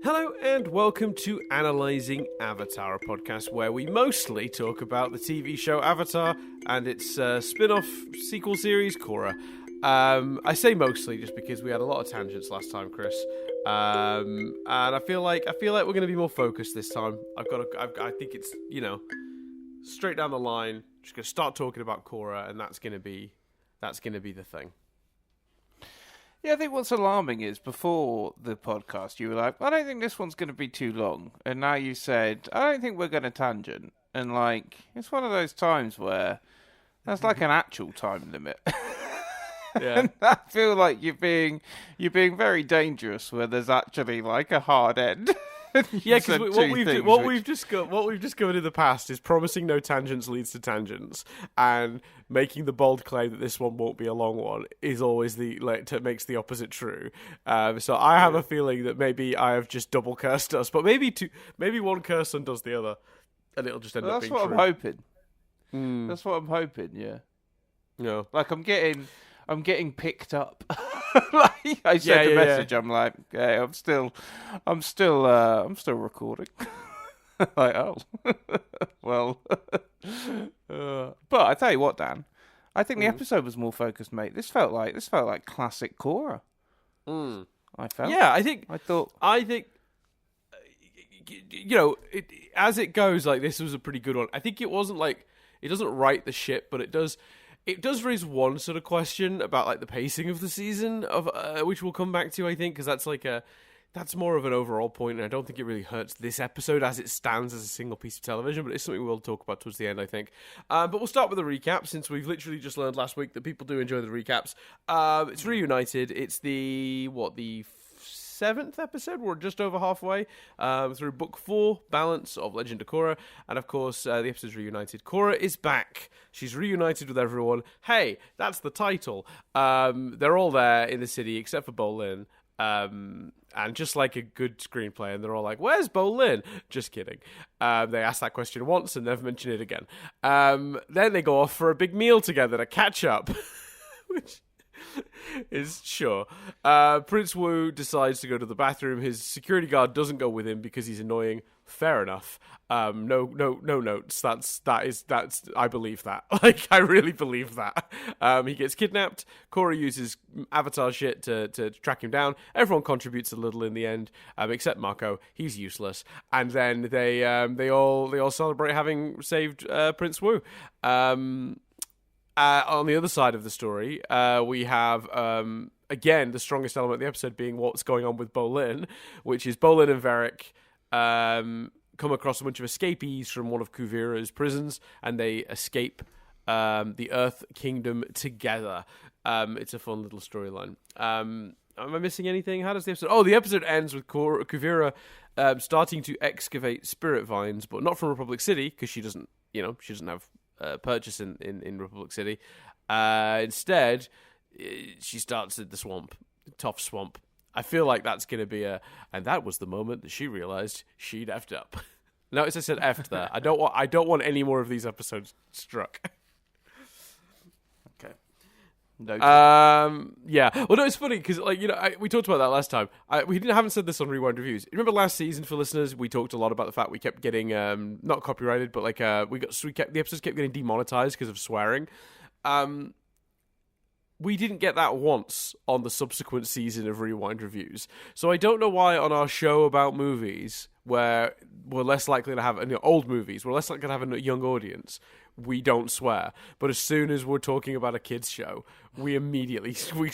Hello and welcome to Analysing Avatar, a podcast where we mostly talk about the TV show Avatar and its spin-off sequel series Korra. I say mostly just because we had a lot of tangents last time, Chris, and I feel like we're going to be more focused this time. I think it's straight down the line. Just going to start talking about Korra, and that's going to be the thing. Yeah, I think what's alarming is before the podcast, you were like, I don't think this one's going to be too long. And now you said, I don't think we're going to tangent. And, it's one of those times where that's like an actual time limit. Yeah. And I feel like you're being very dangerous where there's actually, a hard end. Yeah, because what we've discovered in the past is promising no tangents leads to tangents, and making the bold claim that this one won't be a long one is always makes the opposite true. So I have a feeling that maybe I have just double cursed us, but maybe one curse undoes the other, and it'll just end up being true. That's what I'm hoping. That's what I'm hoping. Yeah. No. I'm getting picked up. I sent a message. Yeah. I'm like, okay, I'm still recording. Oh, well. But I tell you what, Dan, I think the episode was more focused, mate. This felt like classic Korra. I felt. Yeah, I think. As it goes, this was a pretty good one. I think it wasn't it doesn't right the ship, but it does. It does raise one sort of question about the pacing of the season, of which we'll come back to, I think, because that's more of an overall point, and I don't think it really hurts this episode as it stands as a single piece of television, but it's something we'll talk about towards the end, I think. But we'll start with the recap, since we've literally just learned last week that people do enjoy the recaps. It's Reunited. It's the 7th episode. We're just over halfway through Book 4, Balance of Legend of Korra, and of course the episode's Reunited. Korra is back. She's reunited with everyone. Hey, that's the title. They're all there in the city except for Bolin, and just like a good screenplay, and they're all like, "Where's Bolin?" Just kidding. They ask that question once and never mention it again. Then they go off for a big meal together to catch up, which is sure. Prince Wu decides to go to the bathroom. His security guard doesn't go with him because he's annoying. Fair enough. No notes. That's I believe that. I really believe that. He gets kidnapped. Korra uses Avatar shit to track him down. Everyone contributes a little in the end, except Marco. He's useless. And then they all celebrate having saved Prince Wu. On the other side of the story, we have, again, the strongest element of the episode being what's going on with Bolin, which is Bolin and Varric come across a bunch of escapees from one of Kuvira's prisons, and they escape the Earth Kingdom together. It's a fun little storyline. Am I missing anything? How does the episode... Oh, the episode ends with Kuvira starting to excavate spirit vines, but not from Republic City, because she doesn't have... purchase in Republic City. Instead, she starts at the swamp, Tough Swamp. I feel like that's going to be and that was the moment that she realized she'd effed up. Notice I said effed there. I don't want any more of these episodes struck. Okay. Yeah. Well, no, it's funny because we talked about that last time. We haven't said this on Rewind Reviews. Remember last season, for listeners, we talked a lot about the fact we kept getting not copyrighted, but the episodes kept getting demonetized because of swearing. We didn't get that once on the subsequent season of Rewind Reviews. So I don't know why on our show about movies, where we're less likely to have old movies, we're less likely to have a young audience, we don't swear. But as soon as we're talking about a kids show, we immediately we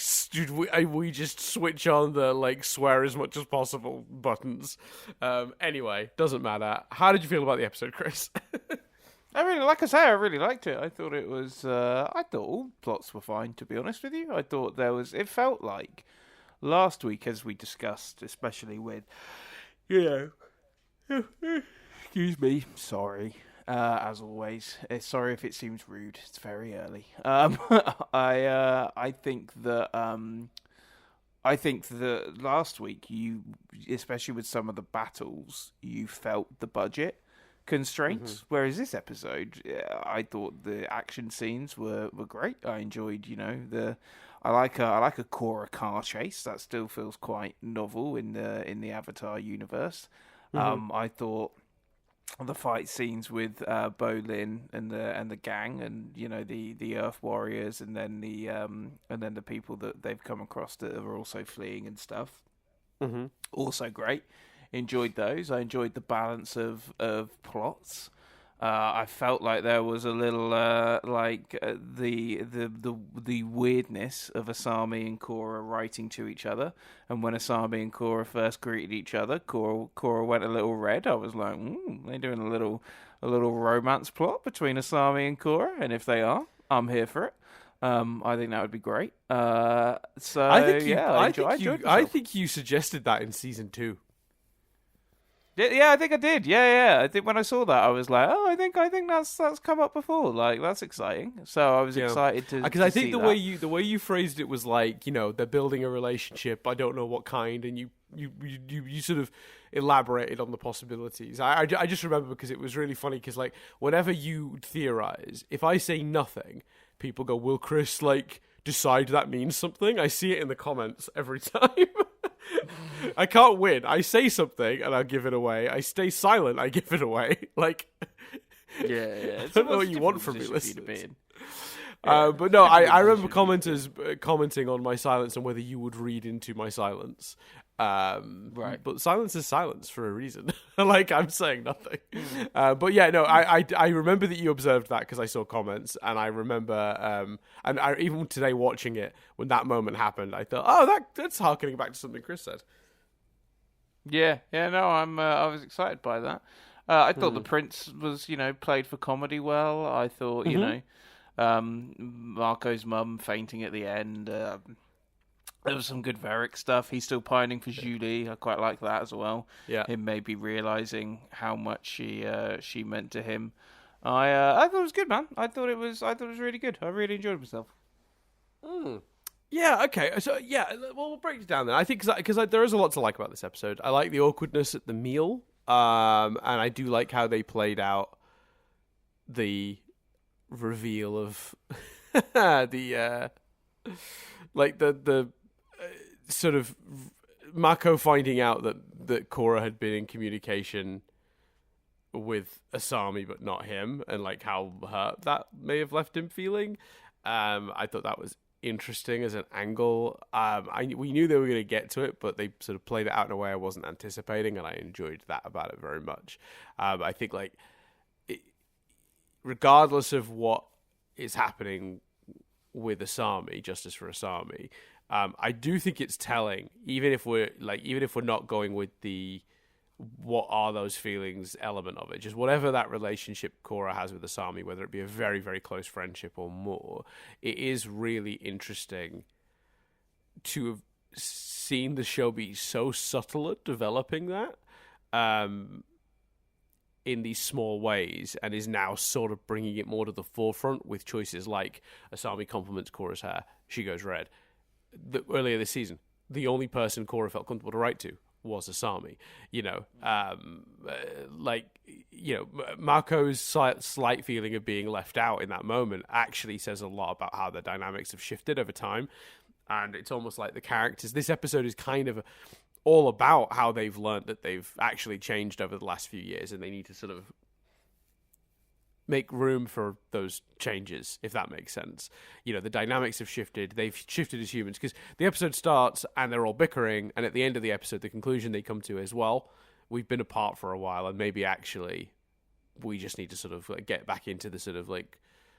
just switch on the swear as much as possible buttons. Anyway, doesn't matter. How did you feel about the episode, Chris? I really liked it. I thought it was. I thought all plots were fine. To be honest with you, I thought it felt like last week, as we discussed, especially with, excuse me, sorry. As always, sorry if it seems rude. It's very early. I think that last week you, especially with some of the battles, you felt the budget constraints. Whereas this episode, I thought the action scenes were great. I enjoyed, I like a Korra car chase. That still feels quite novel in the Avatar universe. I thought the fight scenes with Bolin and the gang, and the Earth Warriors, and then the people that they've come across that are also fleeing and stuff. Also great. Enjoyed those. I enjoyed the balance of plots. I felt like there was a little the weirdness of Asami and Korra writing to each other, and when Asami and Korra first greeted each other, Korra went a little red. I was like, they're doing a little romance plot between Asami and Korra, and if they are, I'm here for it. I think that would be great. I think you suggested that in season 2. Yeah, I think I did. Yeah. I think when I saw that, I was like, I think that's come up before. Like, that's exciting. So I was excited to because I think see the way you phrased it was like, they're building a relationship. I don't know what kind, and you sort of elaborated on the possibilities. I just remember because it was really funny because like whenever you theorize, if I say nothing, people go, "Will Chris like decide that means something?" I see it in the comments every time. I can't win. I say something and I'll give it away. I stay silent, I give it away. Like, yeah. I don't know what you want from me, listeners. But no, I remember commenters commenting on my silence and whether you would read into my silence. Right. But silence is silence for a reason. Like, I'm saying nothing. But yeah, no, I remember that you observed that because I saw comments, and I remember, and I even today watching it, when that moment happened, I thought, that's harkening back to something Chris said. Yeah, no, I was excited by that. I thought the Prince was, played for comedy well. I thought, Marco's mum fainting at the end. There was some good Varric stuff. He's still pining for Julie. I quite like that as well. Yeah, him maybe realizing how much she meant to him. I thought it was good, man. I thought it was really good. I really enjoyed myself. Yeah, okay. So, yeah, well, we'll break it down then. I think because there is a lot to like about this episode. I like the awkwardness at the meal, and I do like how they played out the reveal of the sort of Mako finding out that Korra had been in communication with Asami but not him, and like how hurt that may have left him feeling. I thought that was interesting as an angle. We knew they were going to get to it, but they sort of played it out in a way I wasn't anticipating, and I enjoyed that about it very much. I think regardless of what is happening with Asami, justice for Asami, I do think it's telling, even if we're not going with the what are those feelings element of it, just whatever that relationship Korra has with Asami, whether it be a very, very close friendship or more, it is really interesting to have seen the show be so subtle at developing that in these small ways, and is now sort of bringing it more to the forefront with choices like Asami compliments Korra's hair, she goes red. Earlier this season, the only person Korra felt comfortable to write to was Asami. Marco's slight feeling of being left out in that moment actually says a lot about how the dynamics have shifted over time, and it's almost like the characters. This episode is kind of all about how they've learned that they've actually changed over the last few years, and they need to sort of make room for those changes, if that makes sense. The dynamics have shifted. They've shifted as humans, because the episode starts and they're all bickering, and at the end of the episode, the conclusion they come to is, well, we've been apart for a while, and maybe actually we just need to sort of get back into the sort of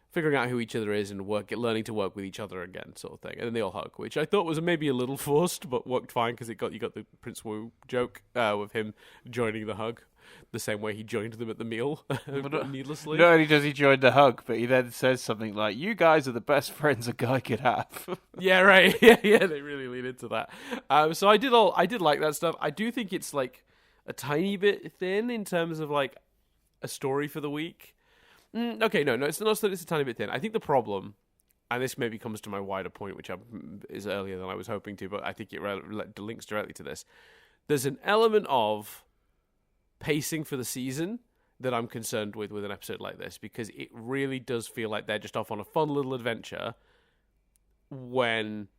figuring out who each other is and learning to work with each other again, sort of thing. And then they all hug, which I thought was maybe a little forced, but worked fine because you got the Prince Wu joke with him joining the hug the same way he joined them at the meal, needlessly. Not only does he join the hug, but he then says something like, "You guys are the best friends a guy could have." Yeah, right. Yeah, they really lean into that. So I did like that stuff. I do think it's a tiny bit thin in terms of a story for the week. Okay, no, it's not that it's a tiny bit thin. I think the problem, and this maybe comes to my wider point, which is earlier than I was hoping to, but I think it links directly to this. There's an element of pacing for the season that I'm concerned with an episode like this, because it really does feel like they're just off on a fun little adventure, when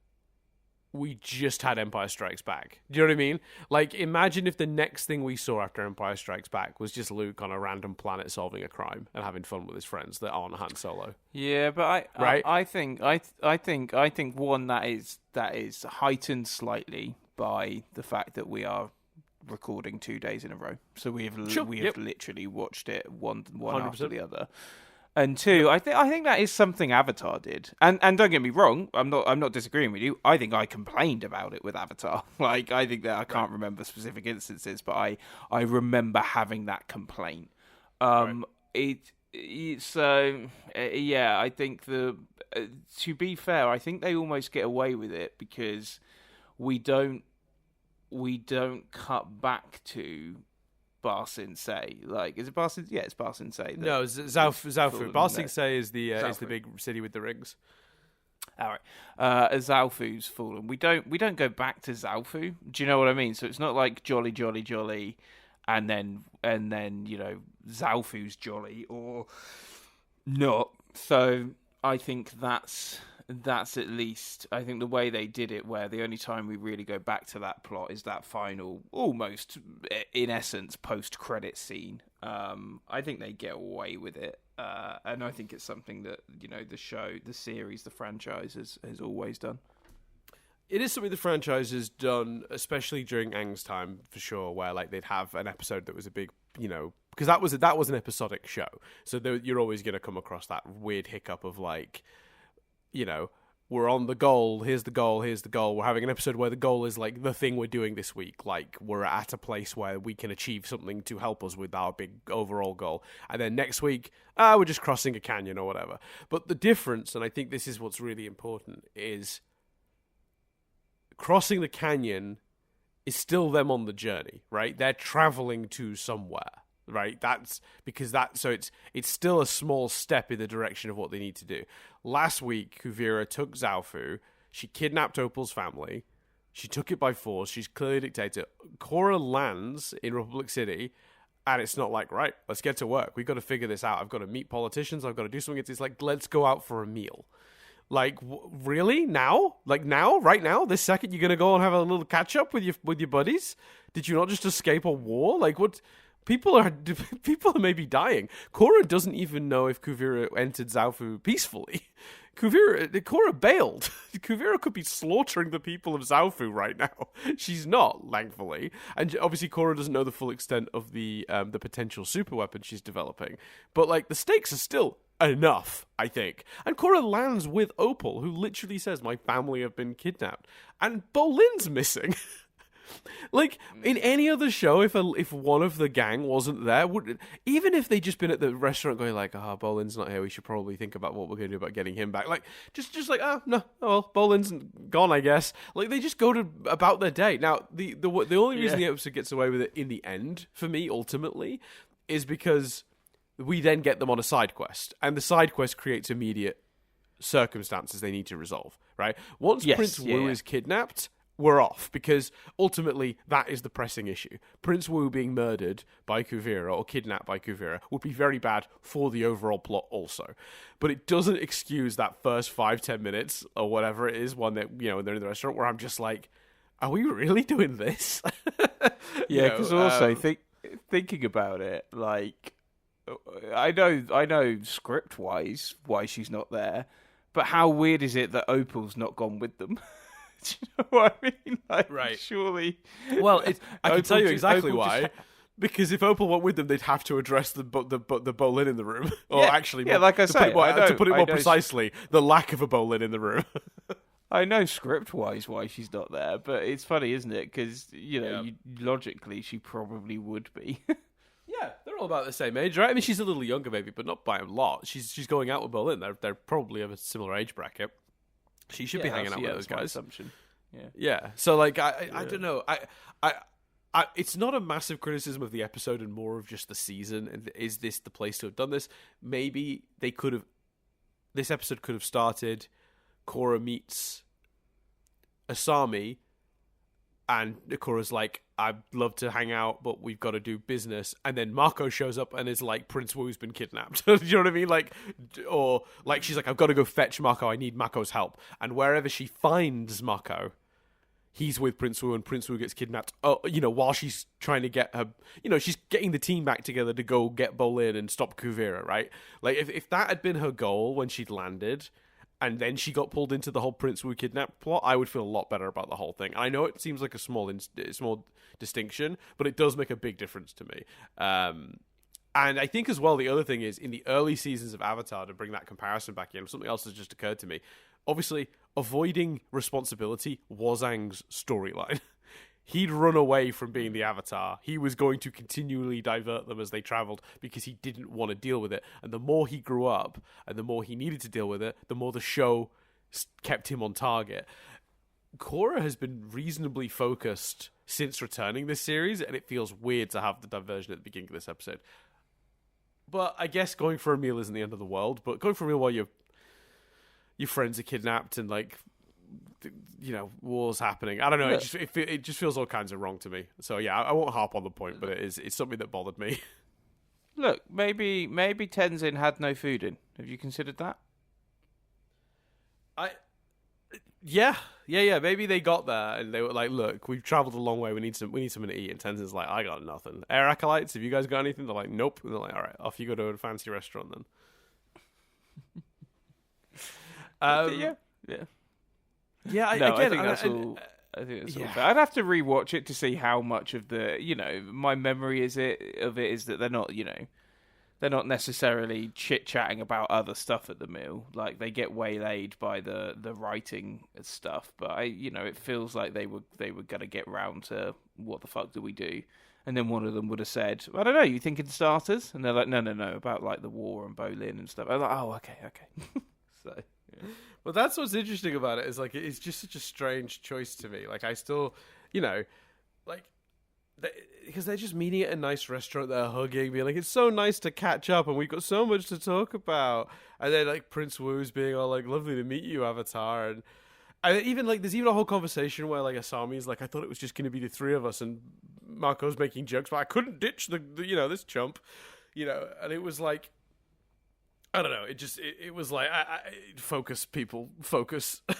we just had Empire Strikes Back. Do you know what I mean? Like, imagine if the next thing we saw after Empire Strikes Back was just Luke on a random planet solving a crime and having fun with his friends that aren't Han Solo. Yeah, but I think one that is heightened slightly by the fact that we are recording 2 days in a row. So we have literally watched it one 100%. After the other. And two, I think that is something Avatar did. And don't get me wrong, I'm not disagreeing with you. I think I complained about it with Avatar. Like, I think that I can't remember specific instances, but I remember having that complaint. I think to be fair, I think they almost get away with it because we don't cut back to Ba Sing Se. Like, is it Ba Sing? Yeah, it's Ba Sing Se. No, Zaofu. Ba Sing Se is the big city with the rings. All right. Zaofu's fallen. We don't go back to Zaofu. Do you know what I mean? So it's not like jolly, and then Zaofu's jolly or not. So I think that's at least, I think the way they did it, where the only time we really go back to that plot is that final, almost in essence, post-credit scene. I think they get away with it, and I think it's something that the show, the series, the franchise has always done. It is something the franchise has done, especially during Aang's time, for sure, where like they'd have an episode that was a big, because that was an episodic show, so you're always going to come across that weird hiccup of like, we're on the goal, here's the goal. We're having an episode where the goal is like the thing we're doing this week. Like, we're at a place where we can achieve something to help us with our big overall goal. And then next week, we're just crossing a canyon or whatever. But the difference, and I think this is what's really important, is crossing the canyon is still them on the journey, right? They're traveling to somewhere. Right, so it's still a small step in the direction of what they need to do. Last week, Kuvira took Zaofu. She kidnapped Opal's family. She took it by force. She's clearly a dictator. Korra lands in Republic City, and it's not like, right, let's get to work. We've got to figure this out. I've got to meet politicians. I've got to do something. It's like, let's go out for a meal. Like, really? Now? Like, now? Right now? This second, you're going to go and have a little catch-up with your buddies? Did you not just escape a war? Like, what... People are maybe dying. Korra doesn't even know if Kuvira entered Zaofu peacefully. Korra bailed. Kuvira could be slaughtering the people of Zaofu right now. She's not, thankfully. And obviously Korra doesn't know the full extent of the potential super weapon she's developing. But like, the stakes are still enough, I think. And Korra lands with Opal, who literally says, my family have been kidnapped. And Bolin's missing. Like, in any other show, if one of the gang wasn't there, even if they'd just been at the restaurant going like, Bolin's not here, we should probably think about what we're going to do about getting him back. Like, just like, Bolin's gone, I guess. Like, they just go about their day. Now, the only reason the episode gets away with it in the end, for me, ultimately, is because we then get them on a side quest. And the side quest creates immediate circumstances they need to resolve, right? Once Prince Wu is kidnapped... we're off, because ultimately that is the pressing issue. Prince Wu being murdered by Kuvira or kidnapped by Kuvira would be very bad for the overall plot also. But it doesn't excuse that first 5-10 minutes or whatever it is when they're in the restaurant where I'm just like, are we really doing this? Yeah, because also thinking about it, like, I know script wise why she's not there, but how weird is it that Opal's not gone with them? Do you know what I mean? Like, right. Surely. Well, I can tell you exactly why. Because if Opal went with them, they'd have to address the Bolin in the room. Or actually, like I say, to put it more precisely, the lack of a Bolin in the room. I know script-wise why she's not there, but it's funny, isn't it? Because, logically, she probably would be. Yeah, they're all about the same age, right? I mean, she's a little younger, maybe, but not by a lot. She's going out with Bolin. They're probably of a similar age bracket. She should be hanging out with those guys. Assumption. Yeah. So, like, I don't know. I it's not a massive criticism of the episode and more of just the season. And is this the place to have done this? Maybe they could have. This episode could have started. Korra meets Asami, And Korra's like, I'd love to hang out, but we've got to do business. And then Mako shows up and is like, Prince Wu's been kidnapped. Do you know what I mean? Like, or like she's like, I've got to go fetch Mako. I need Mako's help. And wherever she finds Mako, he's with Prince Wu, and Prince Wu gets kidnapped. While she's trying to get her, she's getting the team back together to go get Bolin and stop Kuvira, right? Like, if that had been her goal when she'd landed, and then she got pulled into the whole Prince Wu kidnap plot, I would feel a lot better about the whole thing. And I know it seems like a small distinction, but it does make a big difference to me. And I think as well, the other thing is, in the early seasons of Avatar, to bring that comparison back in, something else has just occurred to me. Obviously, avoiding responsibility was Aang's storyline. He'd run away from being the Avatar. He was going to continually divert them as they traveled because he didn't want to deal with it. And the more he grew up and the more he needed to deal with it, the more the show kept him on target. Korra has been reasonably focused since returning this series, and it feels weird to have the diversion at the beginning of this episode. But I guess going for a meal isn't the end of the world. But going for a meal while your friends are kidnapped and like, war's happening. I don't know. It just feels all kinds of wrong to me. So yeah, I won't harp on the point, but it's something that bothered me. Look, maybe Tenzin had no food in. Have you considered that? Yeah. Maybe they got there and they were like, "Look, we've traveled a long way. We need something to eat." And Tenzin's like, "I got nothing. Air acolytes, have you guys got anything?" They're like, "Nope." And they're like, "All right, off you go to a fancy restaurant then." Yeah. I think that's all. I think that's all fair. I'd have to rewatch it to see how much of the, my memory is that they're not, they're not necessarily chit chatting about other stuff at the meal. Like they get waylaid by the writing stuff, but it feels like they were gonna get round to what the fuck do we do, and then one of them would have said, I don't know, you thinking starters? And they're like, no, about like the war and Bolin and stuff. I'm like, oh, okay. So. Yeah. But that's what's interesting about it, is like it's just such a strange choice to me. Like I still, because they're just meeting at a nice restaurant, they're hugging, being like, it's so nice to catch up and we've got so much to talk about. And then like Prince Wu's being all like, lovely to meet you, Avatar. And even like there's even a whole conversation where like Asami's like, I thought it was just going to be the three of us, and Marco's making jokes, but I couldn't ditch the this chump, and it was like, I don't know. It was like, focus, people, focus. Do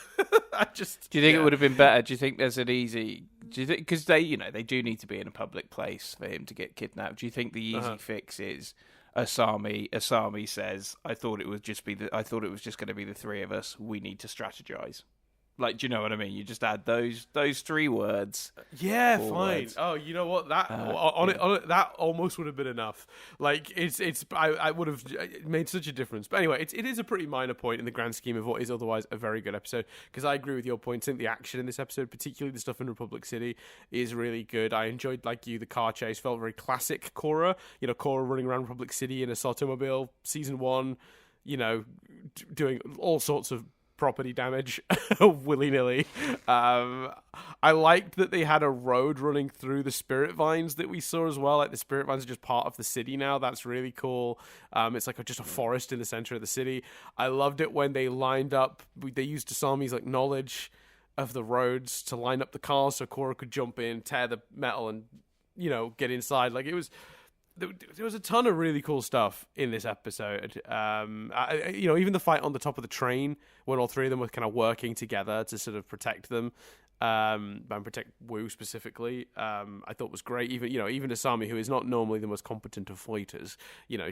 you think it would have been better? Do you think there's an easy? Do you think, because they do need to be in a public place for him to get kidnapped? Do you think the easy fix is Asami says, I thought it was just going to be the three of us. We need to strategize. Like, do you know what I mean? You just add those three words. Yeah, fine. Oh, you know what? That that almost would have been enough. Like, I would have made such a difference. But anyway, it is a pretty minor point in the grand scheme of what is otherwise a very good episode. Because I agree with your points. I think the action in this episode, particularly the stuff in Republic City, is really good. I enjoyed, like you, the car chase. Felt very classic Korra. Korra running around Republic City in a Sotomobile, season 1. Doing all sorts of property damage willy-nilly. I liked that they had a road running through the spirit vines that we saw as well. Like the spirit vines are just part of the city now. That's really cool. It's like just a forest in the center of the city. I loved it when they lined up. They used Asami's like knowledge of the roads to line up the cars so Korra could jump in, tear the metal, and get inside. Like there was a ton of really cool stuff in this episode. Even the fight on the top of the train when all three of them were kind of working together to sort of protect them, and protect Wu specifically, I thought was great. Even Asami, who is not normally the most competent of fighters,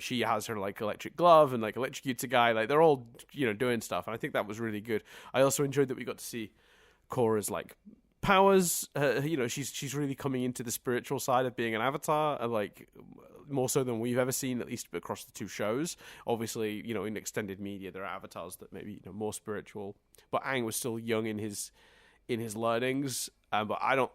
she has her like electric glove and like electrocutes a guy. Like they're all doing stuff, and I think that was really good. I also enjoyed that we got to see Korra's like powers. She's really coming into the spiritual side of being an avatar, and like more so than we've ever seen, at least across the two shows. Obviously, in extended media there are avatars that maybe more spiritual, but Aang was still young in his learnings. But I don't,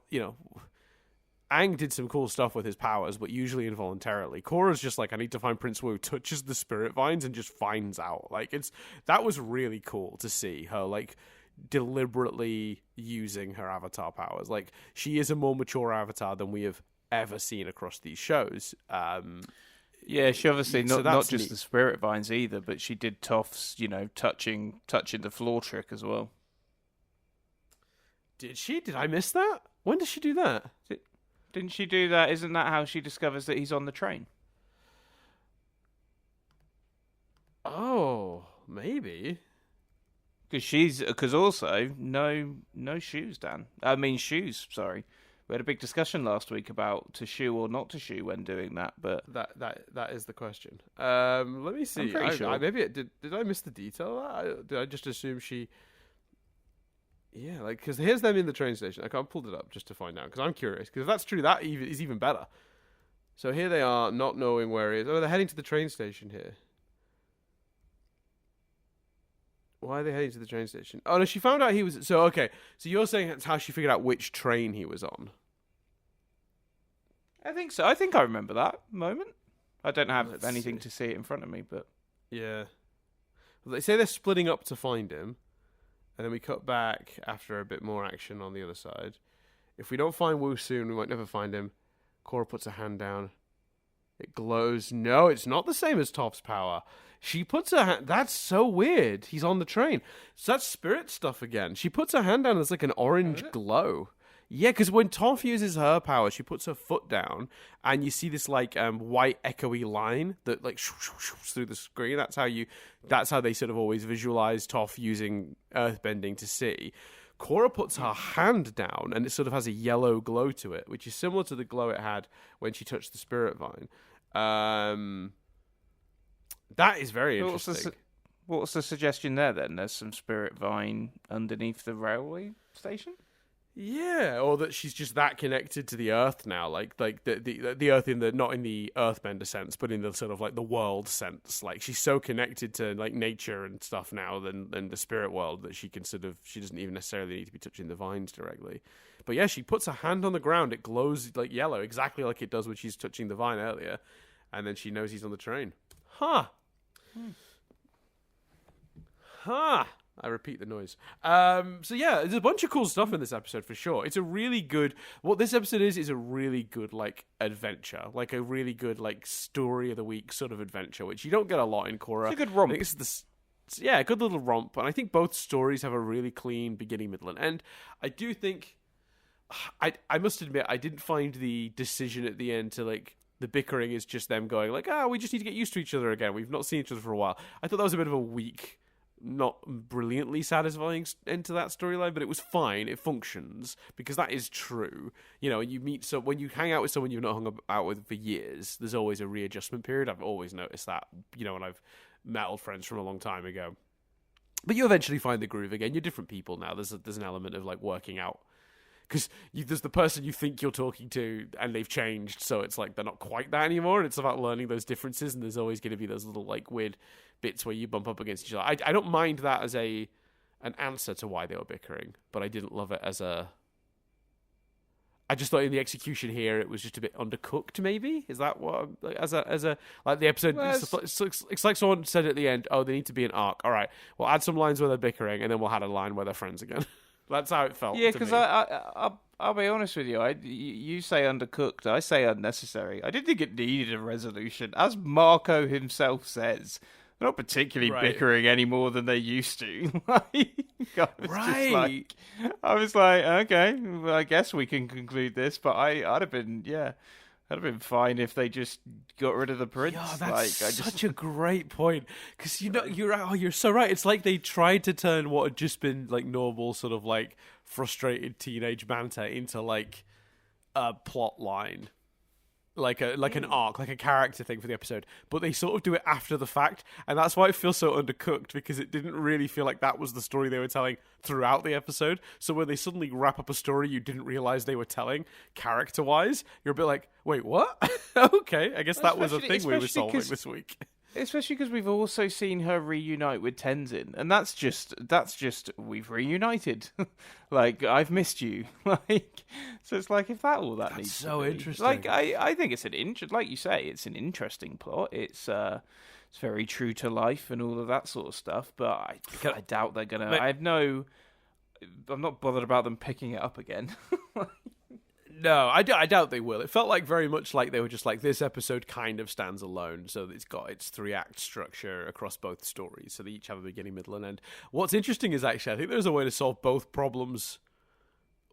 Aang did some cool stuff with his powers, but usually involuntarily. Korra's just like, I need to find Prince Wu, touches the spirit vines and just finds out. Like that was really cool to see her like deliberately using her avatar powers. Like she is a more mature avatar than we have ever seen across these shows. Yeah, she obviously not just the spirit vines either, but she did Toph's, touching the floor trick as well. Did she? Did I miss that? When does she do that? Didn't she do that? Isn't that how she discovers that he's on the train? Oh, maybe. Because also no shoes, Dan. I mean shoes. Sorry, we had a big discussion last week about to shoe or not to shoe when doing that. But that is the question. Let me see. I'm pretty sure. Did I miss the detail of that? Did I just assume she? Yeah, like, because here's them in the train station. I pulled it up just to find out, because I'm curious. Because if that's true, that is even better. So here they are, not knowing where he is. Oh, they're heading to the train station here. Why are they heading to the train station? Oh, no, she found out he was... So, okay. So you're saying that's how she figured out which train he was on? I think so. I think I remember that moment. I don't have anything to see it in front of me, but... Yeah. Well, they say they're splitting up to find him. And then we cut back after a bit more action on the other side. If we don't find Wu soon, we might never find him. Korra puts her hand down. It glows. No, it's not the same as Toph's power. She puts her hand... That's so weird. He's on the train. So that's spirit stuff again. She puts her hand down and there's like an orange glow. Yeah, because when Toph uses her power, she puts her foot down and you see this like white echoey line that like through the screen. That's how they sort of always visualize Toph using earthbending to see. Korra puts her hand down and it sort of has a yellow glow to it, which is similar to the glow it had when she touched the spirit vine. That is very interesting. What's the suggestion there then? There's some spirit vine underneath the railway station? Yeah, or that she's just that connected to the earth now, like the earth in the not in the earthbender sense, but in the sort of like the world sense. Like she's so connected to like nature and stuff now than the spirit world that she doesn't even necessarily need to be touching the vines directly. But yeah, she puts her hand on the ground, it glows like yellow, exactly like it does when she's touching the vine earlier, and then she knows he's on the train. I repeat the noise. So yeah, there's a bunch of cool stuff in this episode for sure. It's a really good... What this episode is a really good, like, adventure. Like, a really good, like, story of the week sort of adventure, which you don't get a lot in Korra. It's a good romp. Yeah, a good little romp. And I think both stories have a really clean beginning, middle, and end. I do think... I must admit, I didn't find the decision at the end to, like... The bickering is just them going, like, we just need to get used to each other again. We've not seen each other for a while. I thought that was a bit of a weak... not brilliantly satisfying end to that storyline, but it was fine. It functions because that is true. You know, when you hang out with someone you've not hung out with for years, there's always a readjustment period. I've always noticed that, you know, when I've met old friends from a long time ago. But you eventually find the groove again. You're different people now. There's an element of like working out. Because there's the person you think you're talking to and they've changed, so it's like they're not quite that anymore, and it's about learning those differences, and there's always going to be those little like weird bits where you bump up against each other. I don't mind that as an answer to why they were bickering, but I didn't love it as a... I just thought in the execution here it was just a bit undercooked, maybe? Is that what... Like, as a like the episode... Well, it's like someone said at the end, they need to be an arc. All right, we'll add some lines where they're bickering, and then we'll add a line where they're friends again. That's how it felt. Yeah, because I'll be honest with you. You say undercooked, I say unnecessary. I didn't think it needed a resolution. As Marco himself says, they're not particularly bickering any more than they used to. I was like, okay, well, I guess we can conclude this. But I'd have been fine if they just got rid of the prince. Yeah, that's such a great point. Because you're so right. It's like they tried to turn what had just been like normal sort of like frustrated teenage banter into like a plot line. Like an arc, like a character thing for the episode, but they sort of do it after the fact, and that's why it feels so undercooked, because it didn't really feel like that was the story they were telling throughout the episode. So when they suddenly wrap up a story you didn't realize they were telling, character-wise, you're a bit like, wait, what? Okay, I guess that was a thing we were solving this week. Especially because we've also seen her reunite with Tenzin, and that's just we've reunited. Like, I've missed you. Like, so it's like, if that's needs so to be. Interesting. Like, I think it's like you say, it's an interesting plot. It's very true to life and all of that sort of stuff. But I doubt they're gonna. I'm not bothered about them picking it up again. No, I doubt they will. It felt like very much like they were just like, this episode kind of stands alone, so it's got its 3-act structure across both stories, so they each have a beginning, middle, and end. What's interesting is actually, I think there's a way to solve both problems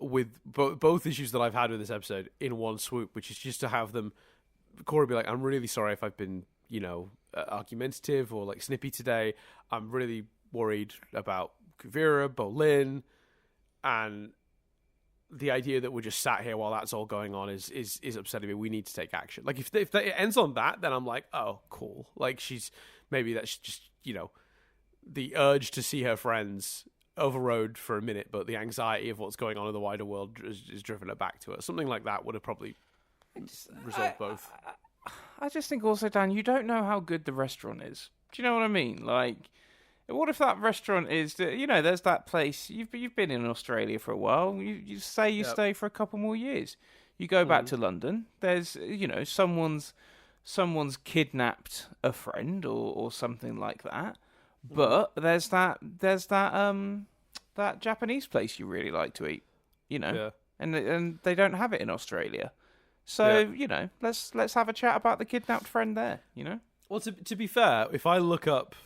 with both issues that I've had with this episode in one swoop, which is just to have Korra be like, I'm really sorry if I've been, argumentative or like snippy today. I'm really worried about Kuvira, Bolin, and the idea that we're just sat here while that's all going on is upsetting me. We need to take action. Like if it ends on that, then I'm like, oh, cool. Like maybe that's just, the urge to see her friends overrode for a minute, but the anxiety of what's going on in the wider world is driven her back to it. Something like that would have probably resolved both. I just think also, Dan, you don't know how good the restaurant is. Do you know what I mean? Like, what if that restaurant is, there's that place, you've been in Australia for a while, you say you stay for a couple more years. You go back to London, there's, someone's kidnapped a friend or something like that. But there's that Japanese place you really like to eat, and they don't have it in Australia. So, let's have a chat about the kidnapped friend there, Well, to be fair, if I look up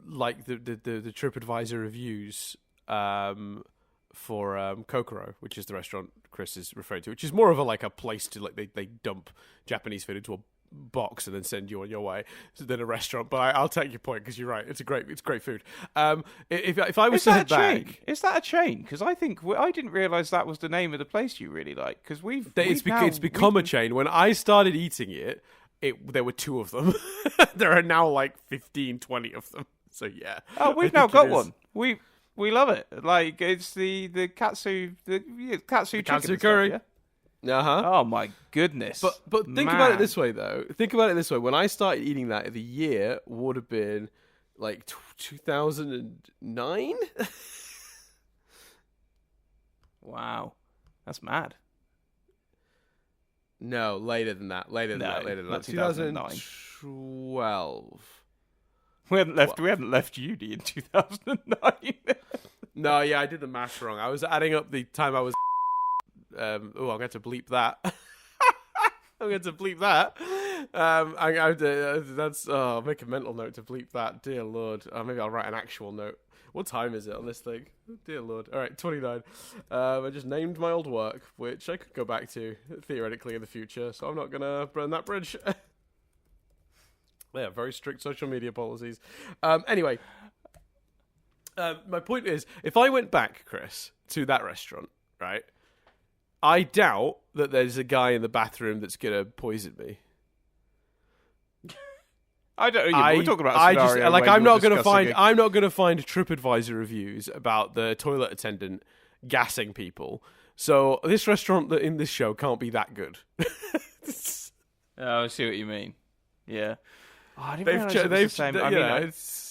like the TripAdvisor reviews for Kokoro, which is the restaurant Chris is referring to, which is more of a place to they dump Japanese food into a box and then send you on your way than a restaurant. But I'll take your point because you're right. It's great food. If I was to head back, is that a chain? Because I think I didn't realize that was the name of the place you really like. Because it's become a chain. When I started eating it, there were 2 of them. There are now like 15, 20 of them. So yeah. Oh, we've now got one. We love it. Like it's the katsu chicken katsu curry. Stuff, yeah? Uh-huh. Oh my goodness. But think about it this way though. When I started eating that, the year would have been like 2009. Wow. That's mad. No, later than that. Later than that. 2012. We hadn't left uni in 2009. No, yeah, I did the math wrong. I was adding up the time I was I'm going to bleep that. I'm going to bleep that. I'll make a mental note to bleep that. Dear Lord. Maybe I'll write an actual note. What time is it on this thing? Dear Lord. All right, 29. I just named my old work, which I could go back to, theoretically, in the future, so I'm not going to burn that bridge. Yeah, very strict social media policies. Anyway, my point is, if I went back, Chris, to that restaurant, right, I doubt that there's a guy in the bathroom that's going to poison me. I don't. We're talking about a scenario I'm not going to find TripAdvisor reviews about the toilet attendant gassing people. So this restaurant in this show can't be that good. Oh, I see what you mean. Yeah. Oh, I didn't realize it was the same.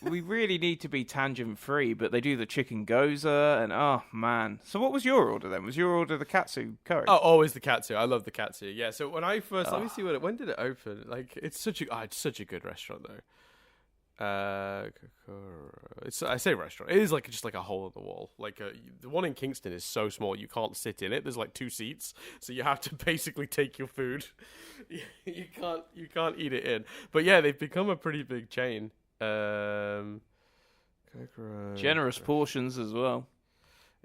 We really need to be tangent free, but they do the chicken goza and oh man. So what was your order then? Was your order the katsu curry? Oh, always the katsu. I love the katsu. Yeah. So when I first, let me see when did it open? Like it's such a good restaurant though. I say restaurant. It is just like a hole in the wall. Like the one in Kingston is so small you can't sit in it. There's like 2 seats, so you have to basically take your food. You can't eat it in. But yeah, they've become a pretty big chain. Generous portions as well.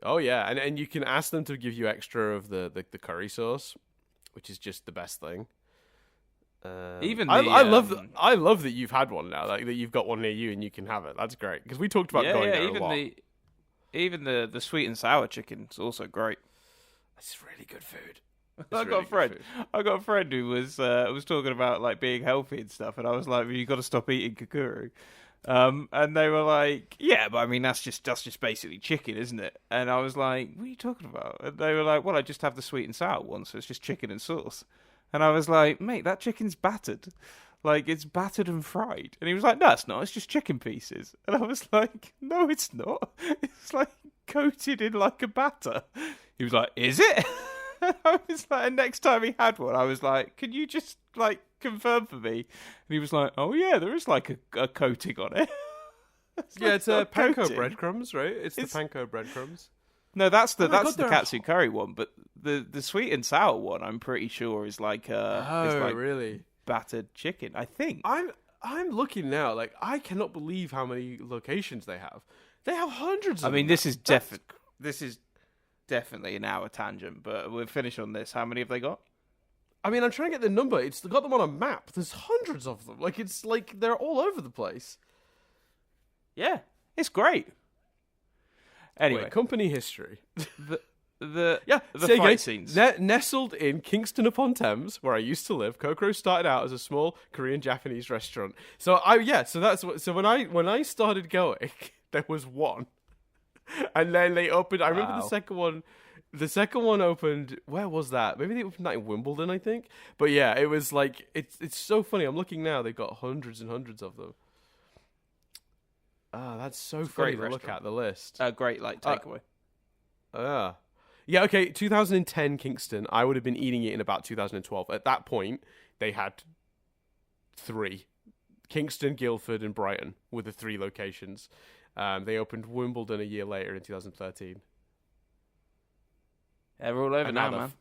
Oh yeah, and you can ask them to give you extra of the curry sauce, which is just the best thing. I love that you've had one now, like that you've got one near you and you can have it. That's great because we talked about going there a lot. Even the sweet and sour chicken is also great. It's really good food. I got a friend who was talking about like being healthy and stuff, and I was like, well, "You got to stop eating kakuru." And they were like, "Yeah, but I mean that's just basically chicken, isn't it?" And I was like, "What are you talking about?" And they were like, "Well, I just have the sweet and sour one, so it's just chicken and sauce." And I was like, "Mate, that chicken's battered. Like, it's battered and fried." And he was like, "No, it's not. It's just chicken pieces." And I was like, "No, it's not. It's like coated in like a batter." He was like, "Is it?" And I was like, and next time he had one, I was like, "Can you just like confirm for me?" And he was like, "Oh yeah, there is like a coating on it." It's panko breadcrumbs, right? It's the panko breadcrumbs. No, that's the katsu curry one, but the sweet and sour one, I'm pretty sure is like really battered chicken. I think I'm looking now. Like I cannot believe how many locations they have. They have hundreds of I mean, them. this is definitely an hour tangent, but we'll finish on this. How many have they got? I mean, I'm trying to get the number. It's got them on a map. There's hundreds of them. Like, it's like they're all over the place. Yeah, it's great. Anyway, Wait, company history. the say fight again, scenes. Nestled in Kingston upon Thames, where I used to live, Kokoro started out as a small Korean Japanese restaurant. So when I started going, there was one, and then they opened. I remember the second one. The second one opened. Where was that? Maybe they opened that in Wimbledon, I think. But yeah, it was like it's so funny. I'm looking now; they've got hundreds and hundreds of them. Ah, that's so funny to look at the list. A great takeaway. Yeah, okay, 2010 Kingston, I would have been eating it in about 2012. At that point, they had 3. Kingston, Guildford, and Brighton were the 3 locations. They opened Wimbledon a year later in 2013. They're all over now, man.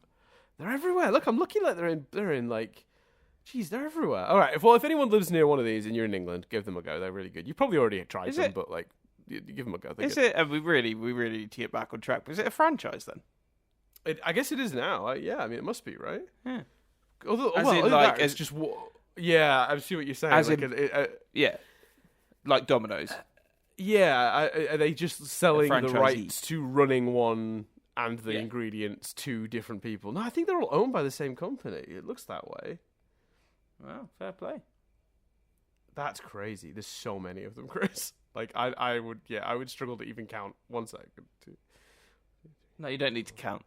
They're everywhere. Look, I'm looking like they're in like... Jeez, they're everywhere. All right, if anyone lives near one of these and you're in England, give them a go. They're really good. You've probably already tried them, but like, you give them a go. Is it? We really need to get back on track. But is it a franchise then? I guess it is now. Yeah, I mean, it must be, right? Yeah. It's just... Yeah, I see what you're saying. Yeah. Like Domino's. Are they just selling the rights to running one and the ingredients to different people? No, I think they're all owned by the same company. It looks that way. Well, fair play. That's crazy. There's so many of them, Chris. Like, I would struggle to even count 1 second. No, you don't need to count.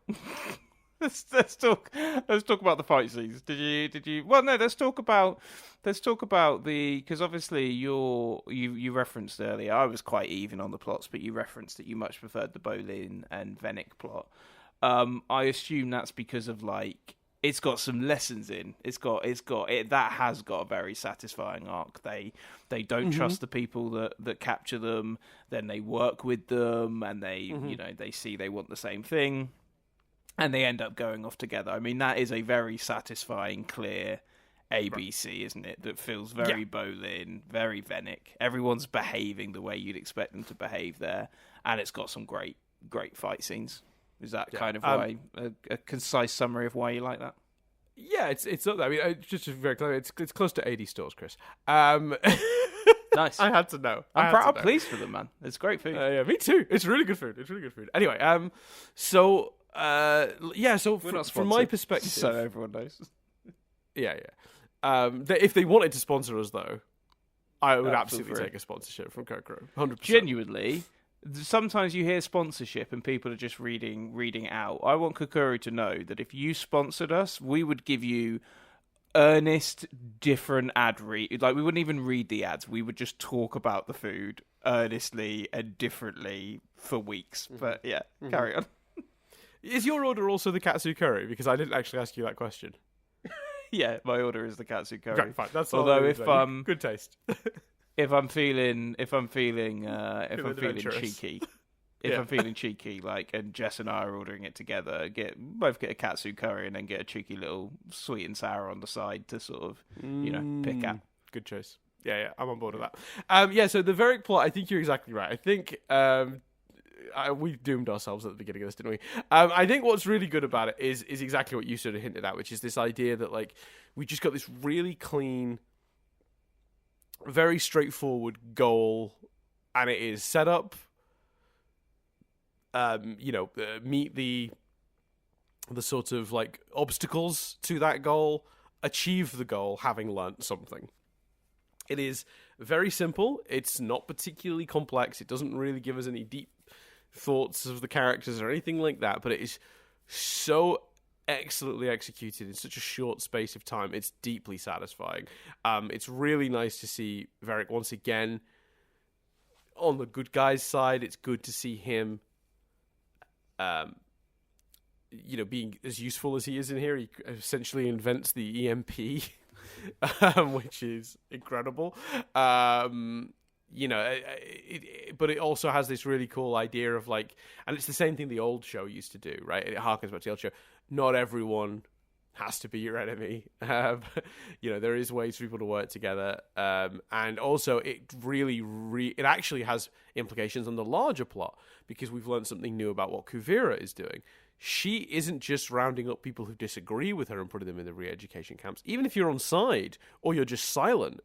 let's talk about the fight scenes. Did you? Well, no. Let's talk about because obviously you referenced earlier. I was quite even on the plots, but you referenced that you much preferred the Bolin and Venick plot. I assume that's because of like. It's got some lessons in. That has got a very satisfying arc. They don't trust the people that capture them. Then they work with them, and they they see they want the same thing, and they end up going off together. I mean, that is a very satisfying, clear ABC, isn't it? That feels very Bolin, very Venick. Everyone's behaving the way you'd expect them to behave there, and it's got some great fight scenes. Is that kind of why a concise summary of why you like that? Yeah, it's not that. I mean, just very clear. It's close to 80 stores, Chris. Nice. I had to know. I'm pleased for them, man. It's great food. Yeah, me too. It's really good food. Anyway, so from my perspective, so everyone knows. Yeah. If they wanted to sponsor us, though, I would absolutely take a sponsorship from Kokoro. 100%. Genuinely. Sometimes you hear sponsorship and people are just reading out. I want Kokoro to know that if you sponsored us, we would give you earnest, different ad read. Like, we wouldn't even read the ads. We would just talk about the food earnestly and differently for weeks. But yeah, carry on. Is your order also the katsu curry? Because I didn't actually ask you that question. Yeah, my order is the katsu curry. Right, fine. That's although all if good taste. If I'm feeling cheeky, I'm feeling cheeky, like, and Jess and I are ordering it together, both get a katsu curry and then get a cheeky little sweet and sour on the side to sort of, pick at. Good choice. Yeah, I'm on board with that. So the Varric plot, I think you're exactly right. I think we doomed ourselves at the beginning of this, didn't we? I think what's really good about it is exactly what you sort of hinted at, which is this idea that, like, we just got this really clean, very straightforward goal, and it is set up, meet the sort of like obstacles to that goal, achieve the goal having learnt something. It is very simple. It's not particularly complex. It doesn't really give us any deep thoughts of the characters or anything like that, but it is so excellently executed in such a short space of time. It's deeply satisfying. It's really nice to see Varric once again on the good guy's side. It's good to see him being as useful as he is in here. He essentially invents the EMP, which is incredible. But it also has this really cool idea of, like, and it's the same thing the old show used to do, right? It harkens back to the old show. Not everyone has to be your enemy. There is ways for people to work together, and also it really, it actually has implications on the larger plot, because we've learned something new about what Kuvira is doing. She isn't just rounding up people who disagree with her and putting them in the re-education camps. Even if you're on side or you're just silent,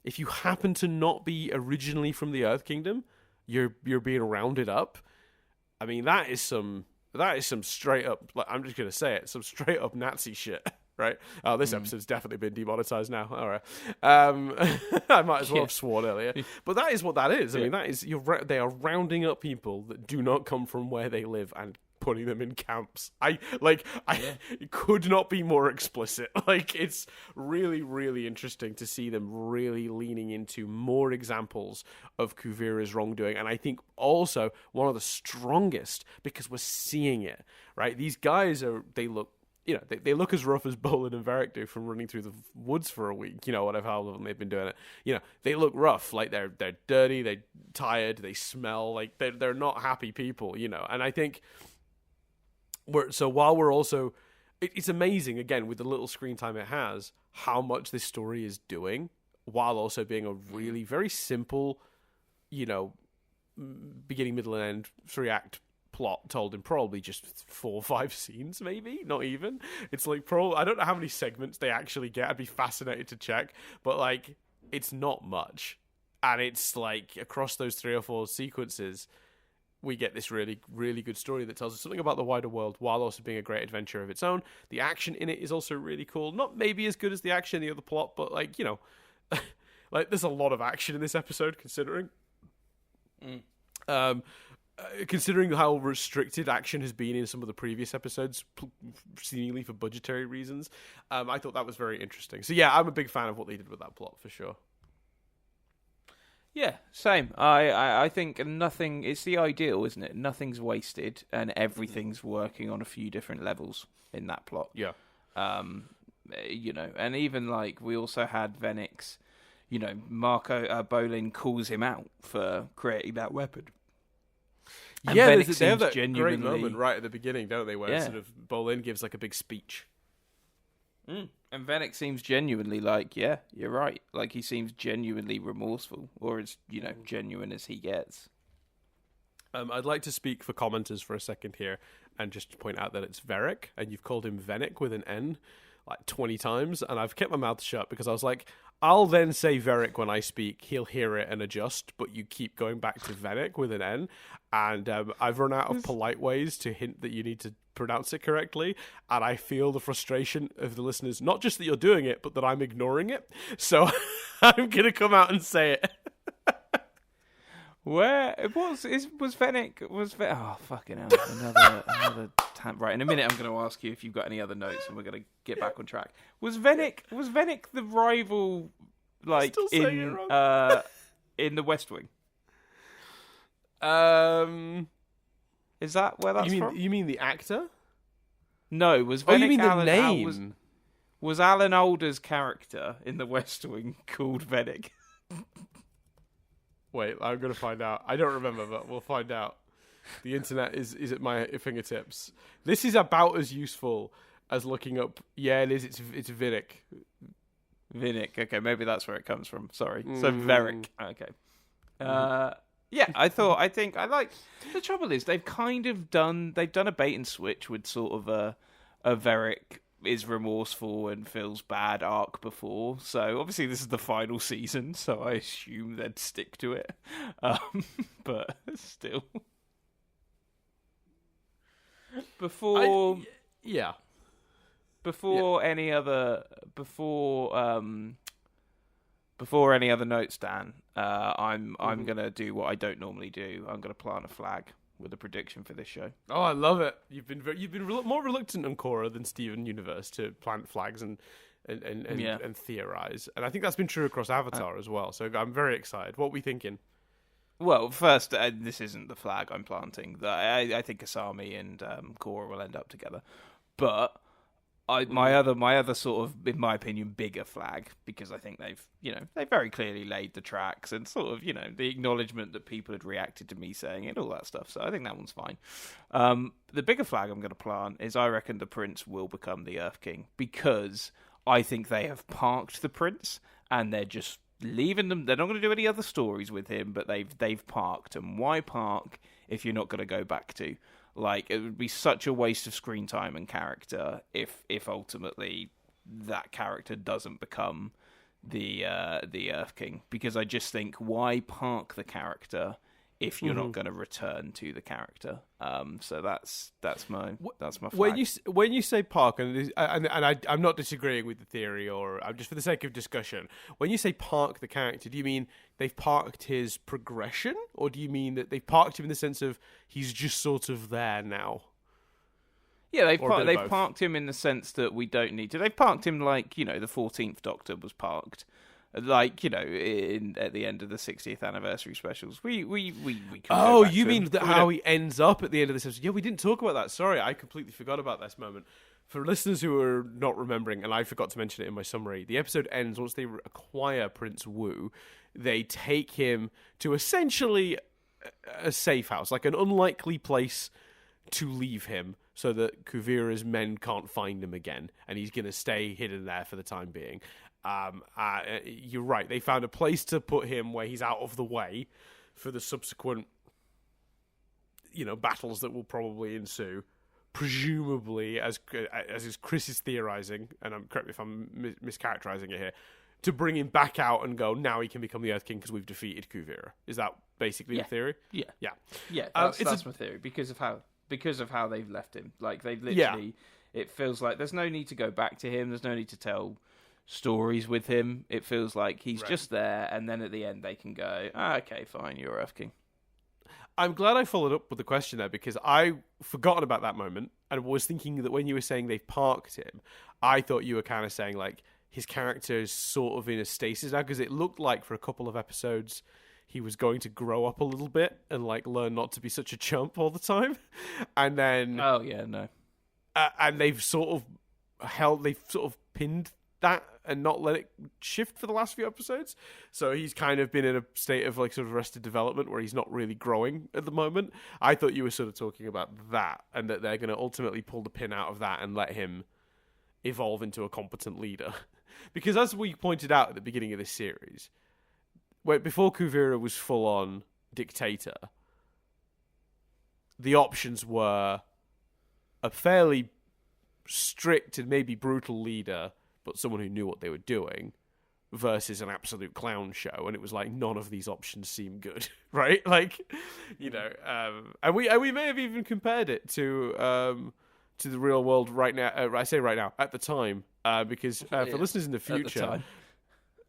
if you happen to not be originally from the Earth Kingdom, you're being rounded up. I mean, that is some straight up, like, I'm just going to say it, some straight up Nazi shit, right? Oh, this episode's definitely been demonetized now. All right. I might as well have sworn earlier. But that is what that is. I mean, that is, they are rounding up people that do not come from where they live and putting them in camps. It could not be more explicit. Like, it's really, really interesting to see them really leaning into more examples of Kuvira's wrongdoing. And I think also one of the strongest, because we're seeing it, right? These guys they look as rough as Bolin and Varric do from running through the woods for a week, whatever, how long they've been doing it. They look rough, like they're dirty, they're tired, they smell, like they're not happy people, and I think while we're also, it's amazing, again, with the little screen time it has, how much this story is doing, while also being a really very simple, beginning, middle, and end 3-act plot told in probably just 4 or 5 scenes, maybe, not even. It's like, I don't know how many segments they actually get. I'd be fascinated to check, but like, it's not much. And it's like, across those 3 or 4 sequences, we get this really, really good story that tells us something about the wider world while also being a great adventure of its own. The action in it is also really cool. Not maybe as good as the action in the other plot, but like, like, there's a lot of action in this episode, considering. Considering how restricted action has been in some of the previous episodes, seemingly for budgetary reasons, I thought that was very interesting. So yeah, I'm a big fan of what they did with that plot, for sure. Yeah, same. I think nothing. It's the ideal, isn't it? Nothing's wasted, and everything's working on a few different levels in that plot. Yeah. And even like we also had Venix. Marco Bolin calls him out for creating that weapon. And yeah, Venix they have that genuinely... great moment right at the beginning, don't they? Where sort of Bolin gives like a big speech. And Venix seems genuinely like, yeah, you're right. Like, he seems genuinely remorseful, or as, genuine as he gets. I'd like to speak for commenters for a second here and just point out that it's Varric, and you've called him Venick with an N like 20 times, and I've kept my mouth shut because I was like, I'll then say Varric when I speak, he'll hear it and adjust, but you keep going back to Venick with an N, and I've run out of polite ways to hint that you need to pronounce it correctly, and I feel the frustration of the listeners, not just that you're doing it, but that I'm ignoring it, so I'm going to come out and say it. Where it was Venick oh fucking hell, another right, in a minute I'm going to ask you if you've got any other notes and we're going to get back on track. Was Venick the rival, like, in the West Wing? Is that where that's from? You mean the actor? No, was Venick you mean the name? Was Alan Alda's character in the West Wing called Venick? Wait, I'm going to find out. I don't remember, but we'll find out. The internet is at my fingertips. This is about as useful as looking up. Yeah, it is. It's Vinick. Vinick. Okay, maybe that's where it comes from. Sorry. So Varric. Okay. Yeah, I think I like. The trouble is they've done a bait and switch with sort of a Varric is remorseful and feels bad arc before. So obviously this is the final season, so I assume they'd stick to it. But still. Before any other notes, Dan, I'm gonna do what I don't normally do. I'm gonna plant a flag with a prediction for this show. Oh, I love it. You've been more reluctant on Korra than Steven Universe to plant flags and theorize, and I think that's been true across Avatar as well. So I'm very excited. What are we thinking? Well, first, this isn't the flag I'm planting. I think Asami and Korra will end up together, but my other sort of, in my opinion, bigger flag, because I think they very clearly laid the tracks and sort of, the acknowledgement that people had reacted to me saying it, all that stuff. So I think that one's fine. The bigger flag I'm going to plant is I reckon the Prince will become the Earth King, because I think they have parked the Prince and they're just leaving them. They're not going to do any other stories with him, but they've parked. And why park if you're not going to go back to? Like, it would be such a waste of screen time and character if ultimately that character doesn't become the Earth King, because I just think, why park the character if you're not going to return to the character? So that's my flag. When you say park, and I'm not disagreeing with the theory, or I'm just for the sake of discussion. When you say park the character, do you mean they've parked his progression, or do you mean that they've parked him in the sense of he's just sort of there now? Yeah, they've parked him in the sense that we don't need to. They've parked him like, the 14th Doctor was parked. Like, at the end of the 60th anniversary specials, we oh, you mean how he ends up at the end of this episode? Yeah, we didn't talk about that. Sorry, I completely forgot about this moment. For listeners who are not remembering, and I forgot to mention it in my summary, the episode ends once they acquire Prince Wu. They take him to essentially a safe house, like an unlikely place to leave him, so that Kuvira's men can't find him again, and he's going to stay hidden there for the time being. You're right. They found a place to put him where he's out of the way for the subsequent, battles that will probably ensue. Presumably, as Chris is theorizing, and correct me if I'm mischaracterizing it here, to bring him back out and go, now he can become the Earth King because we've defeated Kuvira. Is that basically the theory? Yeah. That's my theory, because of how they've left him. Like, they've literally, it feels like there's no need to go back to him. There's no need to tell stories with him. It feels like he's just there, and then at the end they can go, okay, fine, you're Earth King. I'm glad I followed up with the question there, because I forgotten about that moment and was thinking that when you were saying they've parked him, I thought you were kind of saying like his character is sort of in a stasis now, because it looked like for a couple of episodes he was going to grow up a little bit and like learn not to be such a chump all the time, and then and they've sort of pinned that and not let it shift for the last few episodes. So he's kind of been in a state of like sort of arrested development where he's not really growing at the moment. I thought you were sort of talking about that, and that they're going to ultimately pull the pin out of that and let him evolve into a competent leader. Because as we pointed out at the beginning of this series, before Kuvira was full on dictator, the options were a fairly strict and maybe brutal leader, but someone who knew what they were doing, versus an absolute clown show. And it was like, none of these options seem good, right? Like, and we may have even compared it to the real world right now. I say right now, at the time, because for listeners in the future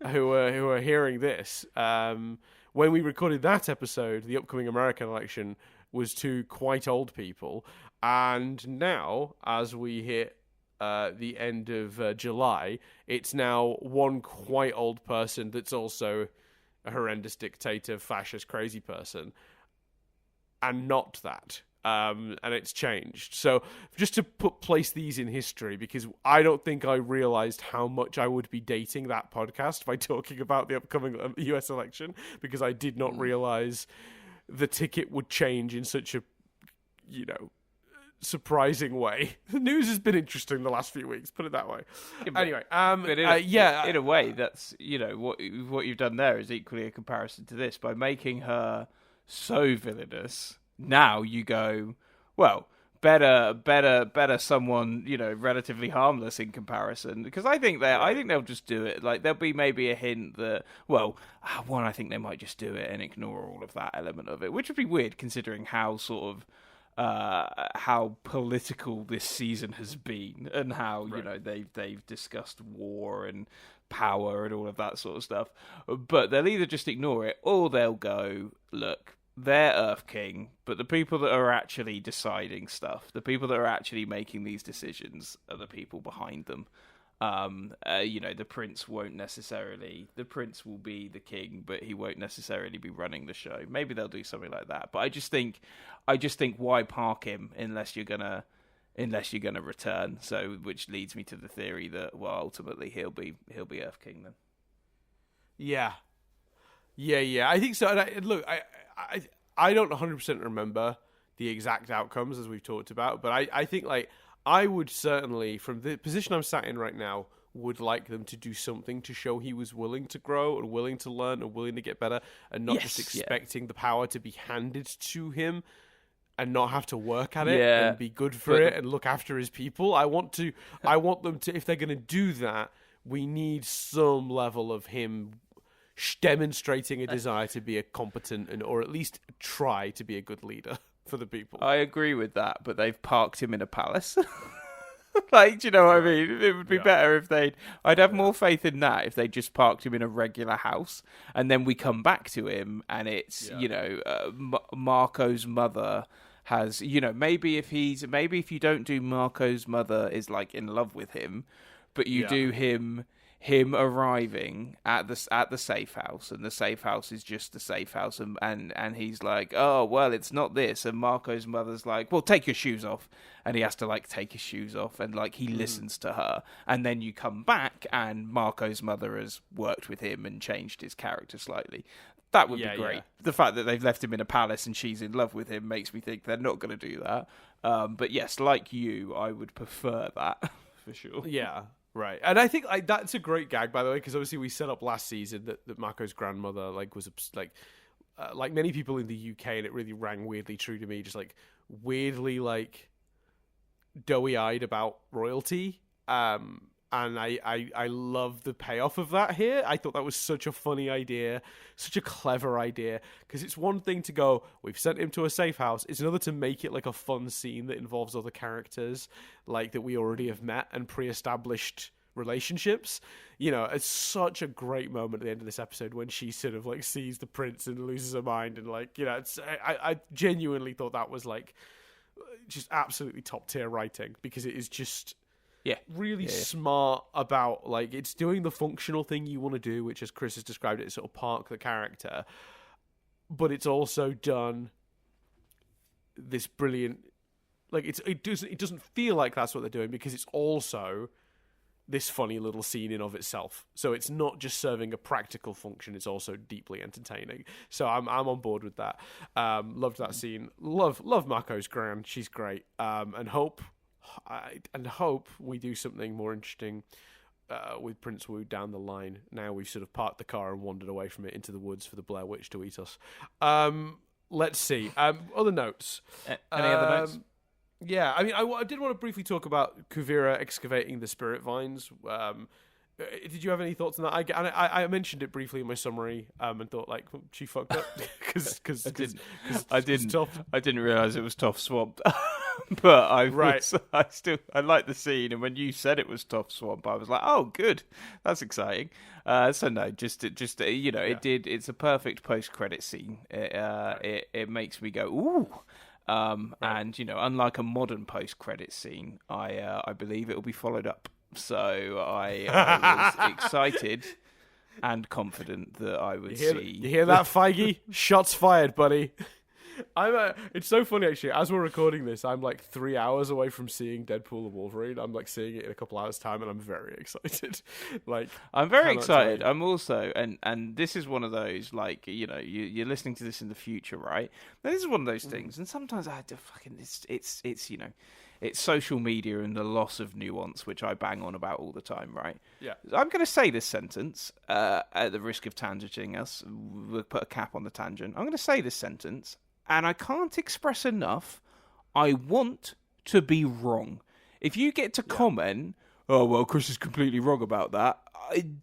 who are hearing this, when we recorded that episode, the upcoming American election was two quite old people, and now as we hit the end of July, it's now one quite old person that's also a horrendous dictator, fascist, crazy person, and not that. And it's changed. So just to place these in history, because I don't think I realized how much I would be dating that podcast by talking about the upcoming US election, because I did not realize the ticket would change in such a, surprising way. The news has been interesting the last few weeks, put it that way. Anyway, in a way, that's what you've done there is equally a comparison to this. By making her so villainous, now you go, well, better someone relatively harmless in comparison, because I think they'll just do it. Like, there'll be maybe a hint that, I think they might just do it and ignore all of that element of it, which would be weird considering how sort of how political this season has been, and how they've discussed war and power and all of that sort of stuff. But they'll either just ignore it, or they'll go, look, they're Earth King, but the people that are actually deciding stuff, the people that are actually making these decisions, are the people behind them. The prince will be the king, but he won't necessarily be running the show. Maybe they'll do something like that. But I just think why park him unless you're gonna unless you're going to return. So, which leads me to the theory that, well, ultimately he'll be Earth King then. Yeah. I think so. And look, I don't 100% remember the exact outcomes as we've talked about, but I think like I would certainly, from the position I'm sat in right now, would like them to do something to show he was willing to grow and willing to learn and willing to get better, and not just expecting the power to be handed to him and not have to work at it and be good for it and look after his people. I want them to, if they're going to do that, we need some level of him demonstrating a desire to be a competent or at least try to be a good leader for the people. I agree with that, but they've parked him in a palace. Like, do you know what I mean? It would be better if I'd have more faith in that if they just parked him in a regular house, and then we come back to him, and it's, Marco's mother has, maybe if you don't do Marco's mother is like in love with him, but you do him arriving at the safe house, and the safe house is just the safe house, and he's like, oh well, it's not this, and Marco's mother's like, well, take your shoes off, and he has to like take his shoes off, and like he listens to her, and then you come back and Marco's mother has worked with him and changed his character slightly. That would be great. Yeah. The fact that they've left him in a palace and she's in love with him makes me think they're not going to do that. But yes, like you, I would prefer that for sure. Yeah. Right, and I think that's a great gag, by the way, because obviously we set up last season that Marco's grandmother was like many people in the UK, and it really rang weirdly true to me, just like weirdly like doughy-eyed about royalty. And I love the payoff of that here. I thought that was such a funny idea, such a clever idea, because it's one thing to go, we've sent him to a safe house. It's another to make it like a fun scene that involves other characters, like that we already have met and pre-established relationships. It's such a great moment at the end of this episode when she sort of like sees the prince and loses her mind, and like, I genuinely thought that was like just absolutely top tier writing, because it is just... really smart about, like, it's doing the functional thing you want to do, which, as Chris has described it, sort of park the character, but it's also done this brilliant, like, it doesn't feel like that's what they're doing, because it's also this funny little scene in of itself. So it's not just serving a practical function, it's also deeply entertaining. So I'm on board with that. Loved that scene. Love Marco's gran. She's great. And hope we do something more interesting with Prince Wu down the line. Now we've sort of parked the car and wandered away from it into the woods for the Blair Witch to eat us. Let's see. Other notes. Any other notes? Yeah, I mean, I did want to briefly talk about Kuvira excavating the spirit vines. Did you have any thoughts on that? I mentioned it briefly in my summary, and thought like she fucked up because I didn't realize it was Tough Swamp, but I like the scene, and when you said it was Tough Swamp, I was like, oh, good, that's exciting. So no, it's a perfect post-credit scene. It makes me go ooh. And unlike a modern post-credit scene, I believe it will be followed up. So I was excited and confident that I would see. You hear that, Feige? Shots fired, buddy. It's so funny, actually. As we're recording this, I'm like 3 hours away from seeing Deadpool and Wolverine. I'm like seeing it in a couple hours' time, and I'm very excited. I'm very excited. I'm also, and this is one of those, like, you're listening to this in the future, right? Now, this is one of those things, and sometimes I have to it's social media and the loss of nuance, which I bang on about all the time, right? Yeah. I'm going to say this sentence at the risk of tangenting us. We'll put a cap on the tangent. I'm going to say this sentence, and I can't express enough. I want to be wrong. If you get to comment, oh, well, Chris is completely wrong about that,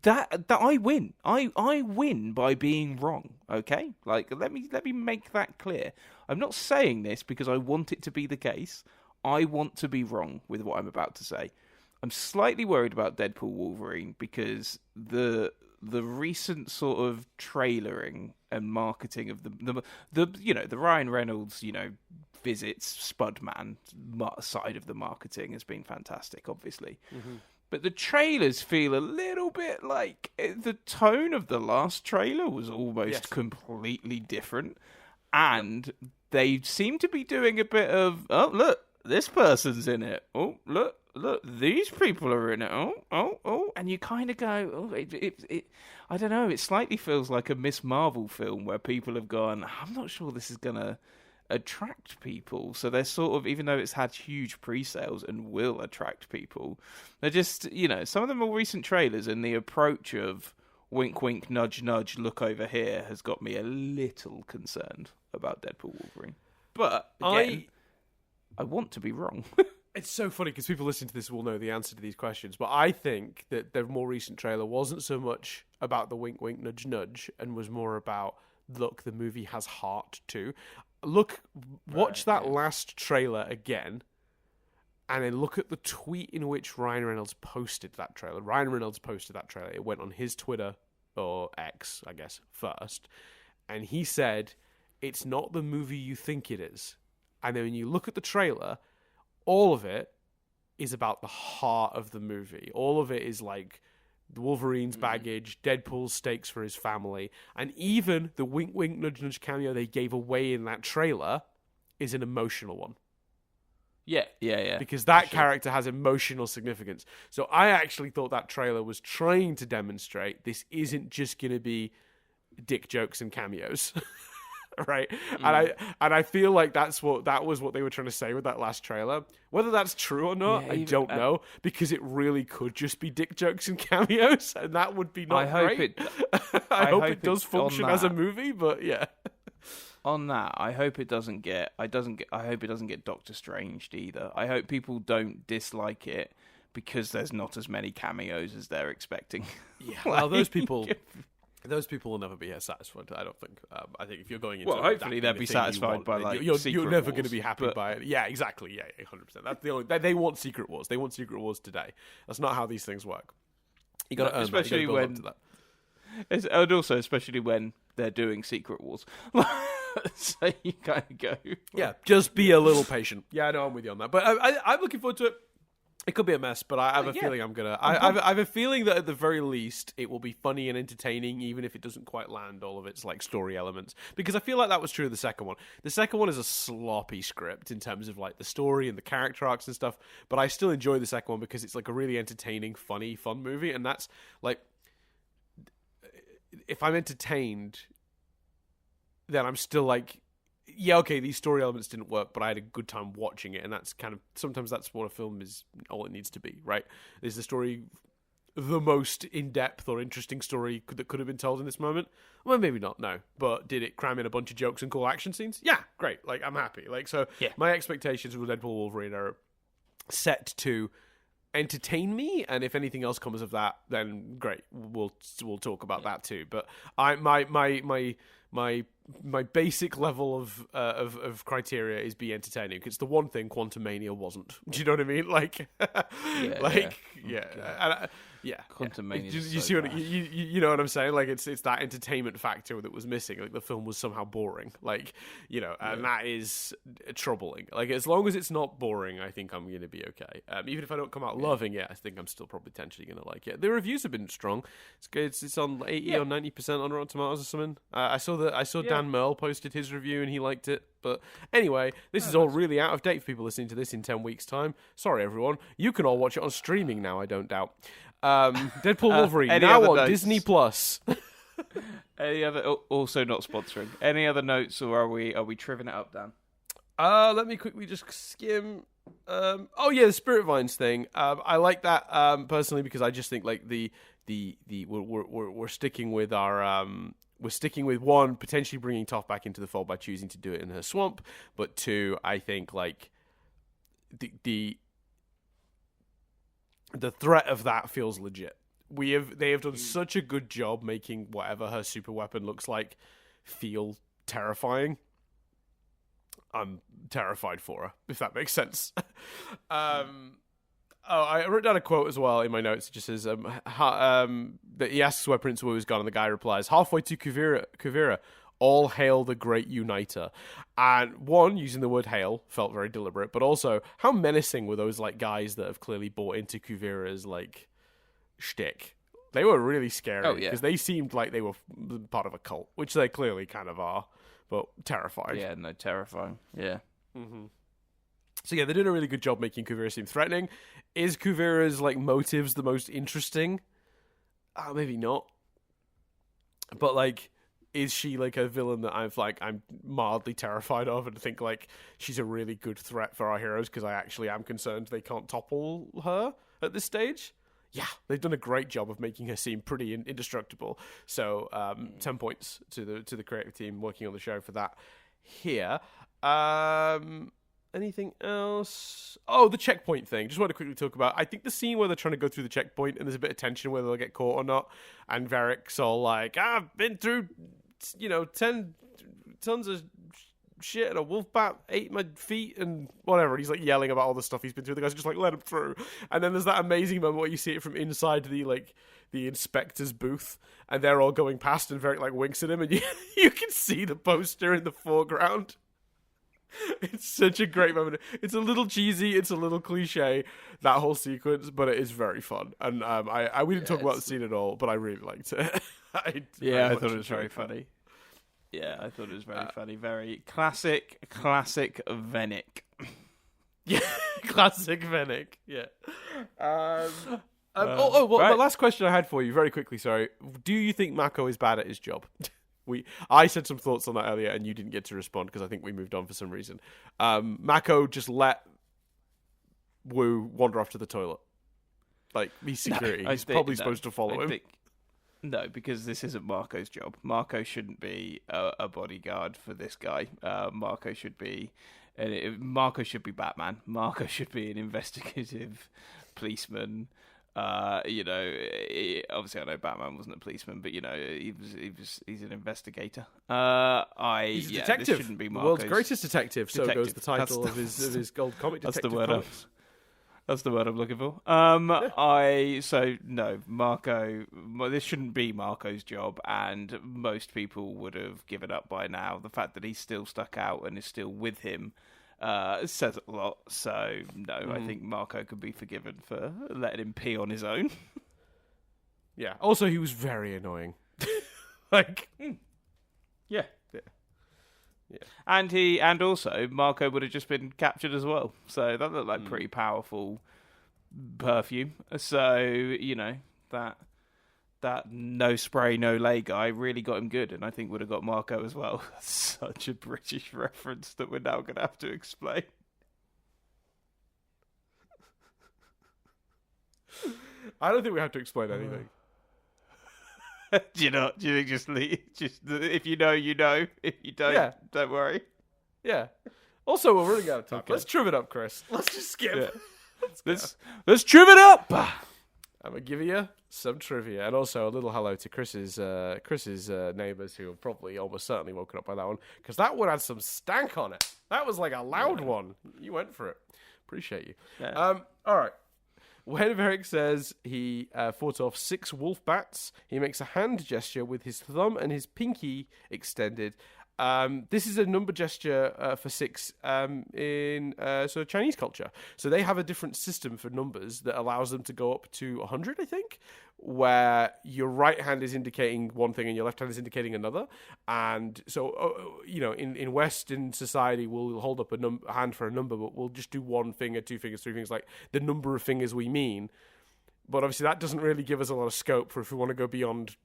that I win. I win by being wrong, okay? Like, let me make that clear. I'm not saying this because I want it to be the case. I want to be wrong with what I'm about to say. I'm slightly worried about Deadpool Wolverine because the recent sort of trailering and marketing of the Ryan Reynolds visits Spudman side of the marketing has been fantastic, obviously. Mm-hmm. But the trailers feel a little bit like the tone of the last trailer was almost completely different. And they seem to be doing a bit of, oh, look, this person's in it. Oh, look, these people are in it. Oh, and you kind of go, I don't know. It slightly feels like a Miss Marvel film where people have gone, I'm not sure this is gonna attract people. So they're sort of, even though it's had huge pre-sales and will attract people, they're just, some of the more recent trailers and the approach of wink, wink, nudge, nudge, look over here has got me a little concerned about Deadpool Wolverine. But again, I want to be wrong. It's so funny because people listening to this will know the answer to these questions, but I think that the more recent trailer wasn't so much about the wink, wink, nudge, nudge, and was more about, look, the movie has heart too. Watch that last trailer again, and then look at the tweet in which Ryan Reynolds posted that trailer. Ryan Reynolds posted that trailer. It went on his Twitter, or X, I guess, first, and he said, it's not the movie you think it is. And then when you look at the trailer, all of it is about the heart of the movie. All of it is like Wolverine's baggage, Deadpool's stakes for his family, and even the wink, wink, nudge, nudge cameo they gave away in that trailer is an emotional one. Yeah. Because that character has emotional significance. So I actually thought that trailer was trying to demonstrate this isn't just going to be dick jokes and cameos. Right, and I feel like that was what they were trying to say with that last trailer. Whether that's true or not, I don't know, because it really could just be dick jokes and cameos, and that would be not great. I hope it does function as a movie, but yeah. On that, I hope it doesn't get. I hope it doesn't get Doctor Stranged either. I hope people don't dislike it because there's not as many cameos as they're expecting. Yeah, well, those people. Those people will never be satisfied, I don't think. I think if you're going into hopefully they'll be satisfied by you're never going to be happy but... by it. Yeah, exactly. Yeah, 100%. That's the only. They want Secret Wars. They want Secret Wars today. That's not how these things work. You got to earn especially that. You gotta build up to that. And also, especially when they're doing Secret Wars. So you kind of go. Yeah, just be a little patient. Yeah, I know, I'm with you on that. But I'm looking forward to it. It could be a mess, but I have a feeling I'm gonna. I have a feeling that at the very least it will be funny and entertaining, even if it doesn't quite land all of its like story elements. Because I feel like that was true of the second one. The second one is a sloppy script in terms of like the story and the character arcs and stuff. But I still enjoy the second one because it's like a really entertaining, funny, fun movie, and that's like, if I'm entertained, then I'm still like, yeah, okay, these story elements didn't work, but I had a good time watching it, and that's kind of, sometimes that's what a film is, all it needs to be, right? Is the story the most in-depth or interesting story that could have been told in this moment? Well, maybe not, no. But did it cram in a bunch of jokes and cool action scenes? Yeah, great. Like, I'm happy. Like, so my expectations with Deadpool Wolverine are set to entertain me, and if anything else comes of that, then great. We'll talk about that too. But my basic level of criteria is be entertaining. It's the one thing Quantumania wasn't. Do you know what I mean? Like, Quantumania. You see what you know what I'm saying? Like, it's that entertainment factor that was missing. Like, the film was somehow boring. Like, and that is troubling. Like, as long as it's not boring, I think I'm going to be okay. Even if I don't come out loving it, I think I'm still probably potentially going to like it. The reviews have been strong. It's good. It's on 80 or 90% on Rotten Tomatoes or something. I saw Dan Merle posted his review and he liked it. But anyway, this is all really out of date for people listening to this in 10 weeks' time. Sorry, everyone. You can all watch it on streaming now, I don't doubt. Deadpool Wolverine, now on notes? Disney+. Any other, also not sponsoring. Any other notes, or are we triving it up, Dan? Let me quickly just skim. The Spirit Vines thing. I like that personally because I just think like we're sticking with our we're sticking with one, potentially bringing Toph back into the fold by choosing to do it in her swamp, but two, I think like the threat of that feels legit. They have done such a good job making whatever her super weapon looks like feel terrifying. I'm terrified for her, if that makes sense. I wrote down a quote as well in my notes. It just says that he asks where Prince Wu has gone, and the guy replies, "Halfway to Kuvira, all hail the great uniter." And one, using the word hail felt very deliberate, but also how menacing were those like guys that have clearly bought into Kuvira's like shtick. They were really scary because they seemed like they were part of a cult, which they clearly kind of are, but terrifying. Yeah, no, terrifying. Yeah. Mm-hmm. So yeah, they're doing a really good job making Kuvira seem threatening. Is Kuvira's like motives the most interesting? Maybe not. But like, is she like a villain that I'm mildly terrified of, and think like she's a really good threat for our heroes because I actually am concerned they can't topple her at this stage? Yeah, they've done a great job of making her seem pretty indestructible. So 10 points to the creative team working on the show for that. Here, anything else? Oh, the checkpoint thing. Just want to quickly talk about. I think the scene where they're trying to go through the checkpoint and there's a bit of tension whether they'll get caught or not, and Varric's all like, "I've been through, 10 tons of shit, and a wolf bat ate my feet and whatever." And he's like yelling about all the stuff he's been through. The guys are just like, "Let him through." And then there's that amazing moment where you see it from inside the inspector's booth, and they're all going past, and Varric like winks at him, and you can see the poster in the foreground. It's such a great moment. It's a little cheesy, it's a little cliche, that whole sequence, but it is very fun. And we didn't talk about the scene at all, but I really liked it. I thought it was very funny. Yeah, I thought it was very funny. Very classic Venick. Yeah, classic Venick. Yeah. The last question I had for you, very quickly, sorry. Do you think Mako is bad at his job? I said some thoughts on that earlier, and you didn't get to respond because I think we moved on for some reason. Mako just let Wu wander off to the toilet. Like, he's security. He's probably supposed to follow him. No, because this isn't Marco's job. Marco shouldn't be a bodyguard for this guy. Marco should be Batman. Marco should be an investigative policeman. Obviously I know Batman wasn't a policeman, but he's an investigator. He's a detective. This shouldn't be Marco's. The world's greatest detective. So goes the title of his gold comic. That's Detective the word. That's the word I'm looking for. Marco. This shouldn't be Marco's job, and most people would have given up by now. The fact that he's still stuck out and is still with him says a lot. So no, I think Marco could be forgiven for letting him pee on his own. Yeah. Also, he was very annoying. Yeah. And also Marco would have just been captured as well. So that looked like pretty powerful perfume. So that no spray, no lay guy really got him good, and I think would have got Marco as well. That's such a British reference that we're now going to have to explain. I don't think we have to explain anything. Do you think just if you know, you know. If you don't, don't worry. Yeah. Also, we're running out of time. Okay. Let's trim it up, Chris. Let's just skip. Yeah. Let's trim it up. I'm gonna give you some trivia, and also a little hello to Chris's neighbours, who have probably almost certainly woken up by that one, because that one had some stank on it. That was like a loud one. You went for it. Appreciate you. Yeah. All right. When Varric says he fought off 6 wolf bats, he makes a hand gesture with his thumb and his pinky extended. This is a number gesture for 6 in sort of Chinese culture. So they have a different system for numbers that allows them to go up to 100, I think, where your right hand is indicating one thing and your left hand is indicating another. And so, in Western society, we'll hold up a hand for a number, but we'll just do 1 finger, 2 fingers, 3 fingers, like the number of fingers we mean. But obviously that doesn't really give us a lot of scope for if we want to go beyond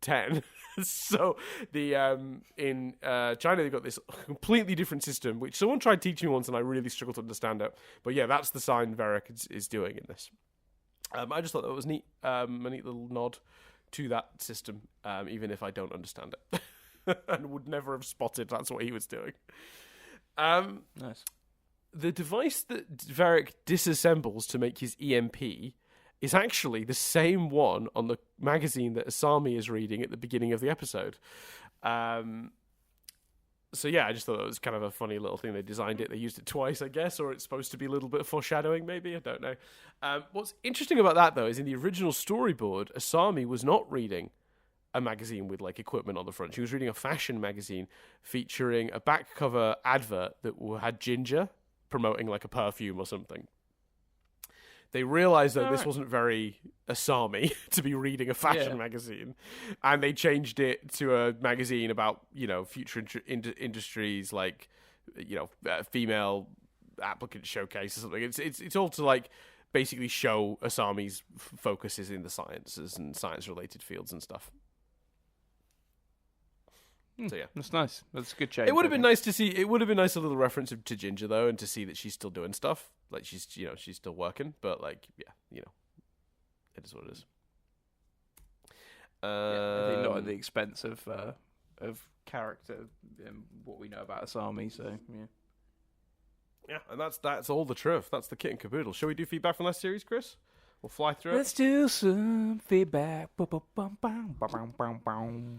10. So in China they've got this completely different system, which someone tried teaching me once and I really struggled to understand it. But yeah, that's the sign Varric is doing in this. I just thought that was neat, a neat little nod to that system, even if I don't understand it. And would never have spotted that's what he was doing. Nice. The device that Varric disassembles to make his EMP is actually the same one on the magazine that Asami is reading at the beginning of the episode. So yeah, I just thought it was kind of a funny little thing. They designed it, they used it twice, I guess, or it's supposed to be a little bit of foreshadowing, maybe, I don't know. What's interesting about that, though, is in the original storyboard, Asami was not reading a magazine with like equipment on the front. She was reading a fashion magazine featuring a back cover advert that had Ginger promoting like a perfume or something. They realised that this wasn't very Asami to be reading a fashion magazine, and they changed it to a magazine about future industries like female applicant showcase or something. It's all to like basically show Asami's focuses in the sciences and science-related fields and stuff. So yeah, that's nice. That's a good change. It would have been nice to see. It would have been nice a little reference to Ginger though, and to see that she's still doing stuff. Like she's still working. But like it is what it is. I think not at the expense of character and what we know about Asami. So yeah, and that's all the truth. That's the kit and caboodle. Shall we do feedback from last series, Chris? We'll fly through it. Let's do some feedback.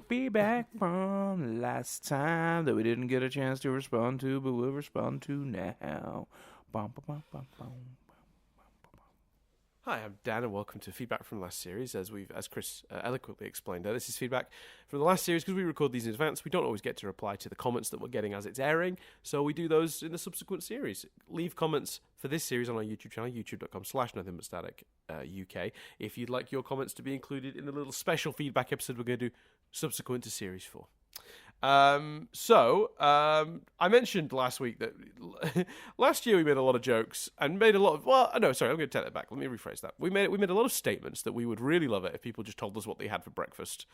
Feedback from last time that we didn't get a chance to respond to, but we'll respond to now. Hi, I'm Dan, and welcome to feedback from last series. As Chris eloquently explained, this is feedback from the last series because we record these in advance. We don't always get to reply to the comments that we're getting as it's airing, so we do those in the subsequent series. Leave comments for this series on our YouTube channel, youtube.com/nothingbutstatic UK. If you'd like your comments to be included in the little special feedback episode we're going to do subsequent to series 4. I mentioned last week that last year we made a lot of jokes and made a lot of, I'm going to take that back. Let me rephrase that. We made a lot of statements that we would really love it if people just told us what they had for breakfast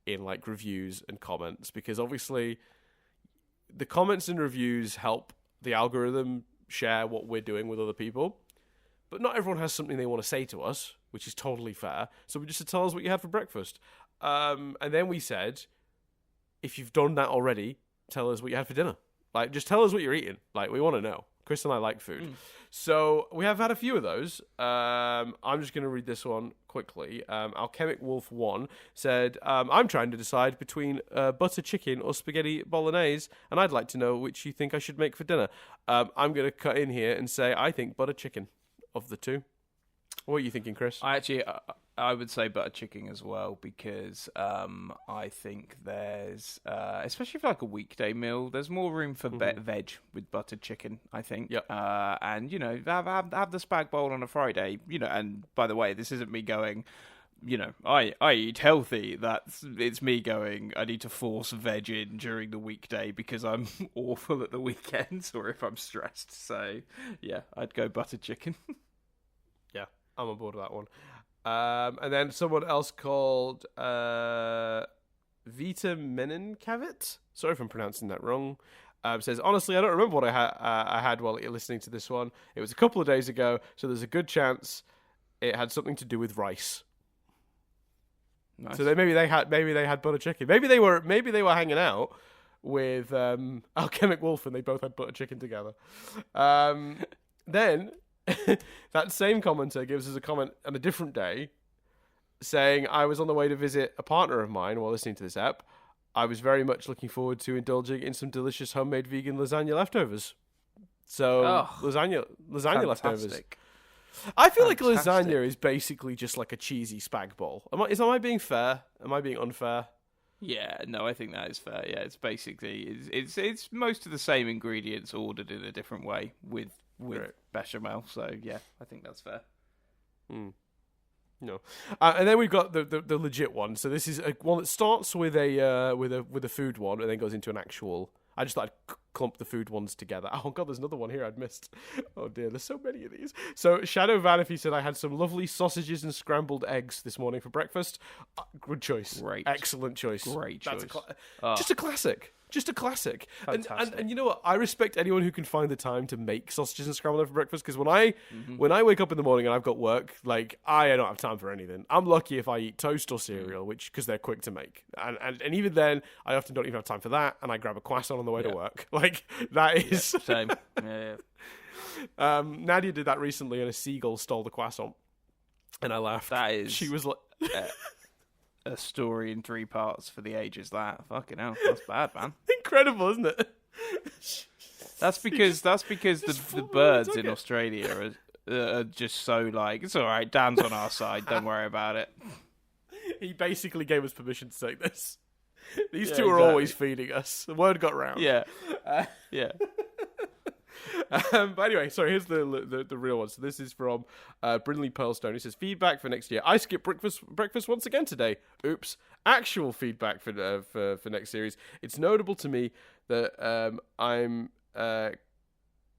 in like reviews and comments, because obviously the comments and reviews help the algorithm share what we're doing with other people. But not everyone has something they want to say to us, which is totally fair. So we just said, tell us what you had for breakfast. And then we said, if you've done that already, tell us what you had for dinner. Like, just tell us what you're eating. Like, we want to know. Chris and I like food. So we have had a few of those. I'm just going to read this one quickly. Alchemic Wolf 1 said, I'm trying to decide between butter chicken or spaghetti bolognese, and I'd like to know which you think I should make for dinner. I'm going to cut in here and say I think butter chicken of the two. What are you thinking, Chris? I would say butter chicken as well, because I think there's, especially for like a weekday meal, there's more room for veg with buttered chicken, I think. Yep. And, have the spag bowl on a Friday, and by the way, this isn't me going, I eat healthy. It's me going, I need to force veg in during the weekday because I'm awful at the weekends or if I'm stressed. So, yeah, I'd go buttered chicken. Yeah, I'm on board with that one. And then someone else called Vita Meninkavit. Sorry if I'm pronouncing that wrong. Says, honestly, I don't remember what I had while listening to this one. It was a couple of days ago, so there's a good chance it had something to do with rice. Nice. So maybe they had butter chicken. Maybe they were hanging out with Alchemic Wolf and they both had butter chicken together. Then that same commenter gives us a comment on a different day saying, I was on the way to visit a partner of mine while listening to this app. I was very much looking forward to indulging in some delicious homemade vegan lasagna leftovers. So lasagna leftovers. I feel like lasagna is basically just like a cheesy spag bowl. Am I being fair? Am I being unfair? Yeah, no, I think that is fair. Yeah, it's basically it's most of the same ingredients ordered in a different way with right. Bechamel. So yeah, I think that's fair. No, and then we've got the legit one. So this is one that starts with a food one and then goes into an actual. I just thought I'd clump the food ones together. Oh god, there's another one here I'd missed. Oh dear, there's so many of these. So Shadow Vanify said, I had some lovely sausages and scrambled eggs this morning for breakfast. Good choice. Great. Excellent choice. Great choice. Just a classic. Just a classic. Fantastic. And you know what? I respect anyone who can find the time to make sausages and scrambled eggs for breakfast, because when I wake up in the morning and I've got work, like, I don't have time for anything. I'm lucky if I eat toast or cereal, because they're quick to make. And even then, I often don't even have time for that, and I grab a croissant on the way to work. Like, that is... Same. Yeah. Nadia did that recently, and a seagull stole the croissant. And I laughed. That is... She was like... a story in 3 parts for the ages. That fucking hell, that's bad, man. Incredible, isn't it? That's because the birds in Australia are just so like, it's all right. Dan's on our side. Don't worry about it. He basically gave us permission to take this. These two are always feeding us. The word got round. Yeah, yeah. But anyway, sorry, here's the real one. So this is from Brindley Pearlstone. He says, feedback for next year. I skipped breakfast once again today. Oops. Actual feedback for next series. It's notable to me that I'm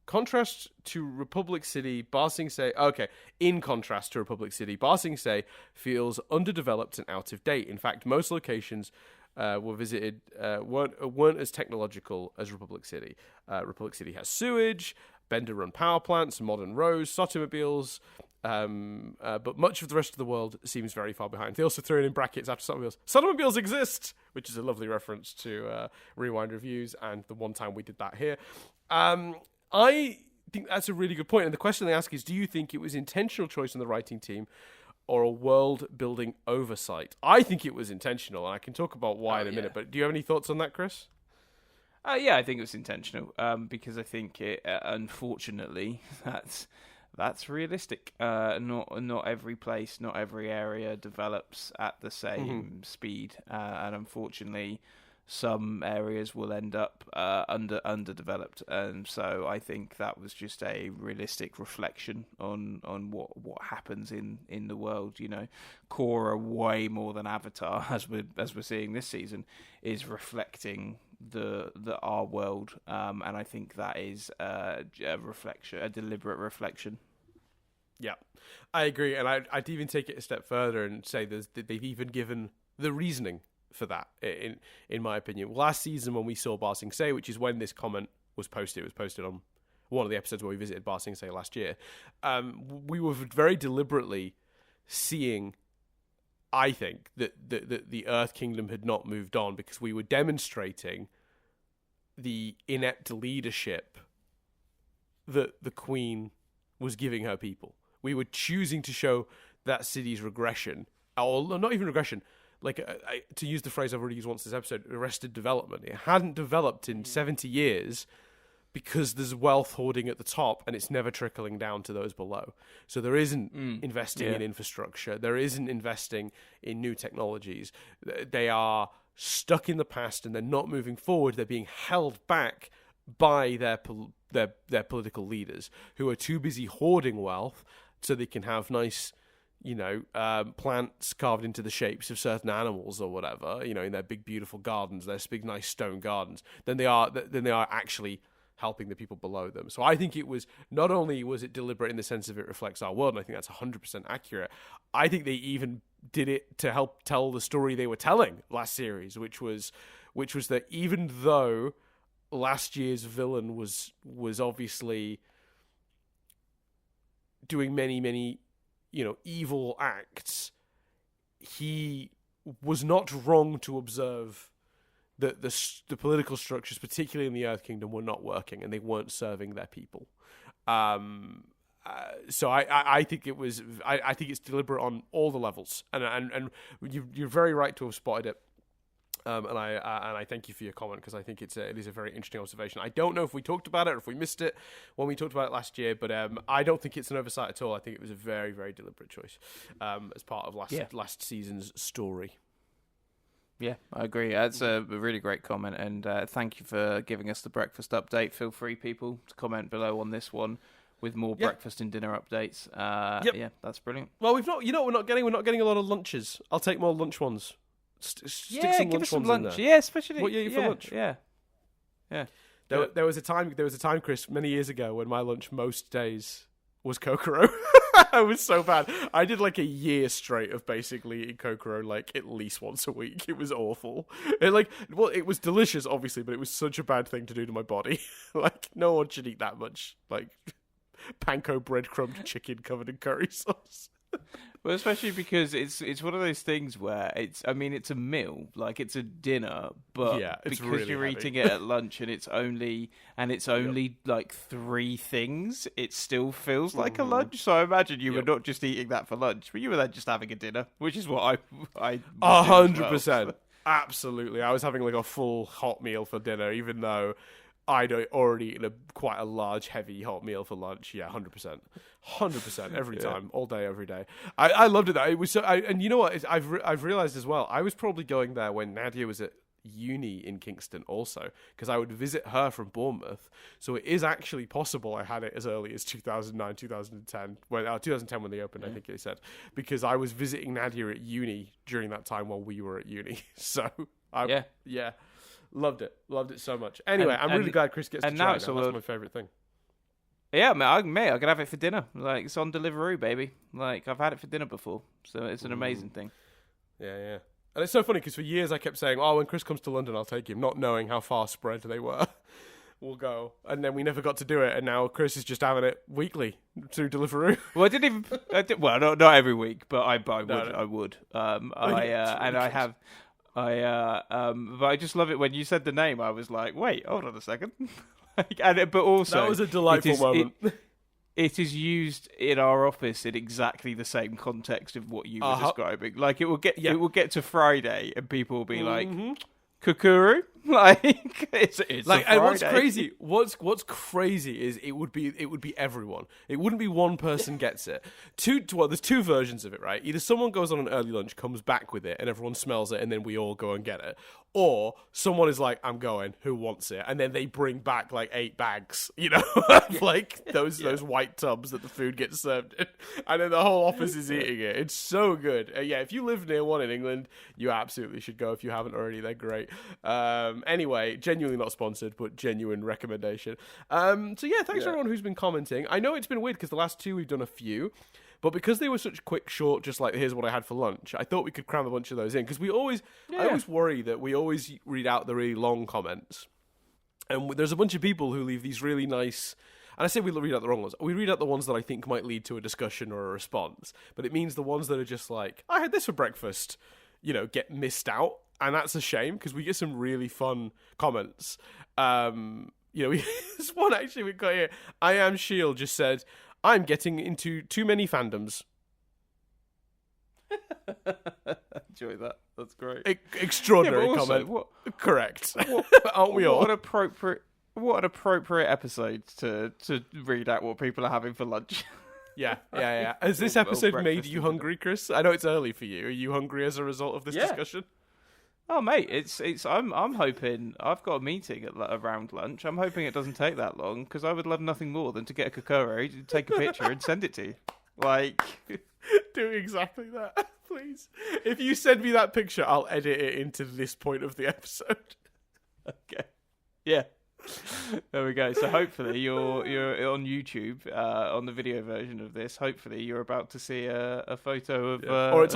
contrast to Republic City, Ba Sing Se. Okay, in contrast to Republic City, Ba Sing Se feels underdeveloped and out of date. In fact, most locations were visited weren't as technological as Republic City. Republic City has sewage, Bender-run power plants, modern roads, automobiles, but much of the rest of the world seems very far behind. They also threw it in brackets after automobiles. Automobiles exist, which is a lovely reference to Rewind Reviews and the one time we did that here. I think that's a really good point. And the question they ask is, do you think it was intentional choice on the writing team or a world-building oversight? I think it was intentional, and I can talk about why in a minute. But do you have any thoughts on that, Chris? Yeah, I think it was intentional because I think it, unfortunately, that's realistic. Not every place, not every area develops at the same speed, and unfortunately, some areas will end up underdeveloped, and so I think that was just a realistic reflection on what happens in the world. You know, Korra, way more than Avatar, as we're seeing this season, is reflecting our world, and I think that is a reflection, a deliberate reflection. Yeah, I agree, and I'd even take it a step further and say that they've even given the reasoning for that, in my opinion. Last season, when we saw Ba Sing Se, which is when this comment was posted, it was posted on one of the episodes where we visited Ba Sing Se last year, we were very deliberately seeing, I think, that the Earth Kingdom had not moved on because we were demonstrating the inept leadership that the Queen was giving her people. We were choosing to show that city's regression, or not even regression, like, to use the phrase I've already used once this episode, arrested development. It hadn't developed in 70 years because there's wealth hoarding at the top and it's never trickling down to those below. So there isn't investing in infrastructure. There isn't investing in new technologies. They are stuck in the past and they're not moving forward. They're being held back by their political leaders who are too busy hoarding wealth so they can have nice, plants carved into the shapes of certain animals or whatever, in their big, beautiful gardens, their big, nice stone gardens, than they are actually helping the people below them. So I think it was, not only was it deliberate in the sense of it reflects our world, and I think that's 100% accurate, I think they even did it to help tell the story they were telling last series, which was that even though last year's villain was obviously doing many, many, evil acts, he was not wrong to observe that the political structures, particularly in the Earth Kingdom, were not working and they weren't serving their people. So I think it was. I think it's deliberate on all the levels, and you're very right to have spotted it. And I thank you for your comment because I think it is a very interesting observation. I don't know if we talked about it or if we missed it when we talked about it last year, but I don't think it's an oversight at all. I think it was a very, very deliberate choice as part of last season's story. Yeah, I agree. That's a really great comment, and thank you for giving us the breakfast update. Feel free, people, to comment below on this one with more breakfast and dinner updates. Yeah, that's brilliant. Well, we're not getting a lot of lunches. I'll take more lunch ones. Stick some give lunch us some ones lunch. in there. Yeah, especially what you eat for lunch? Yeah. There was a time, Chris, many years ago when my lunch most days was Kokoro. I was so bad. I did like a year straight of basically eating Kokoro like at least once a week. It was awful. It was delicious, obviously, but it was such a bad thing to do to my body. Like, no one should eat that much like panko breadcrumbed chicken covered in curry sauce. Well, especially because it's one of those things where it's a meal, like it's a dinner, but it's because really you're heavy. eating it at lunch and it's only like 3 things, it still feels like a lunch. So I imagine you were not just eating that for lunch, but you were then just having a dinner, which is what I 100%. Absolutely. I was having like a full hot meal for dinner, even though I'd already eaten quite a large, heavy, hot meal for lunch. Yeah, 100%, every time, all day, every day. I loved it. Though. It was so. And you know what? I've realized as well. I was probably going there when Nadia was at uni in Kingston, also, because I would visit her from Bournemouth. So it is actually possible I had it as early as 2009, 2010, 2010 when they opened. I think they said, because I was visiting Nadia at uni during that time while we were at uni. So yeah. Loved it so much. Anyway, I'm really glad Chris gets to try it. That's my favourite thing. Yeah, mate, I could have it for dinner. Like, it's on Deliveroo, baby. Like, I've had it for dinner before, so it's an amazing thing. Yeah. And it's so funny because for years I kept saying, "Oh, when Chris comes to London, I'll take him," not knowing how far spread they were. We'll go, and then we never got to do it, and now Chris is just having it weekly through Deliveroo. Well, well, not every week, but I would. But I just love it when you said the name. I was like, wait, hold on a second. But also, that was a delightful moment. It is used in our office in exactly the same context of what you were describing. Like, it will get to Friday, and people will be like, Kukuru? Like, it's like, and what's crazy? What's crazy is it would be everyone. It wouldn't be one person gets it. There's two versions of it, right? Either someone goes on an early lunch, comes back with it, and everyone smells it, and then we all go and get it. Or someone is like, "I'm going. Who wants it?" And then they bring back like 8 bags, like those white tubs that the food gets served in, and then the whole office is eating it. It's so good. If you live near one in England, you absolutely should go. If you haven't already, they're great. Anyway, genuinely not sponsored, but genuine recommendation. Thanks for everyone who's been commenting. I know it's been weird because the last 2 we've done a few. But because they were such quick, short, just like, here's what I had for lunch, I thought we could cram a bunch of those in. Because I always worry that we always read out the really long comments. And there's a bunch of people who leave these really nice... And I say we read out the wrong ones. We read out the ones that I think might lead to a discussion or a response. But it means the ones that are just like, I had this for breakfast, get missed out. And that's a shame, because we get some really fun comments. There's one actually we got here. I Am Shield just said... I'm getting into too many fandoms. Enjoy that. That's great. Extraordinary comment. Correct. Aren't we all? What an appropriate episode to read out what people are having for lunch. Yeah. Has this episode made you hungry, Chris? I know it's early for you. Are you hungry as a result of this discussion? Oh mate, I'm hoping I've got a meeting around lunch. I'm hoping it doesn't take that long, because I would love nothing more than to get a Kokoro, take a picture, and send it to you. Like, do exactly that, please. If you send me that picture, I'll edit it into this point of the episode. Okay. Yeah. There we go. So hopefully you're on YouTube on the video version of this. Hopefully you're about to see a photo of or it's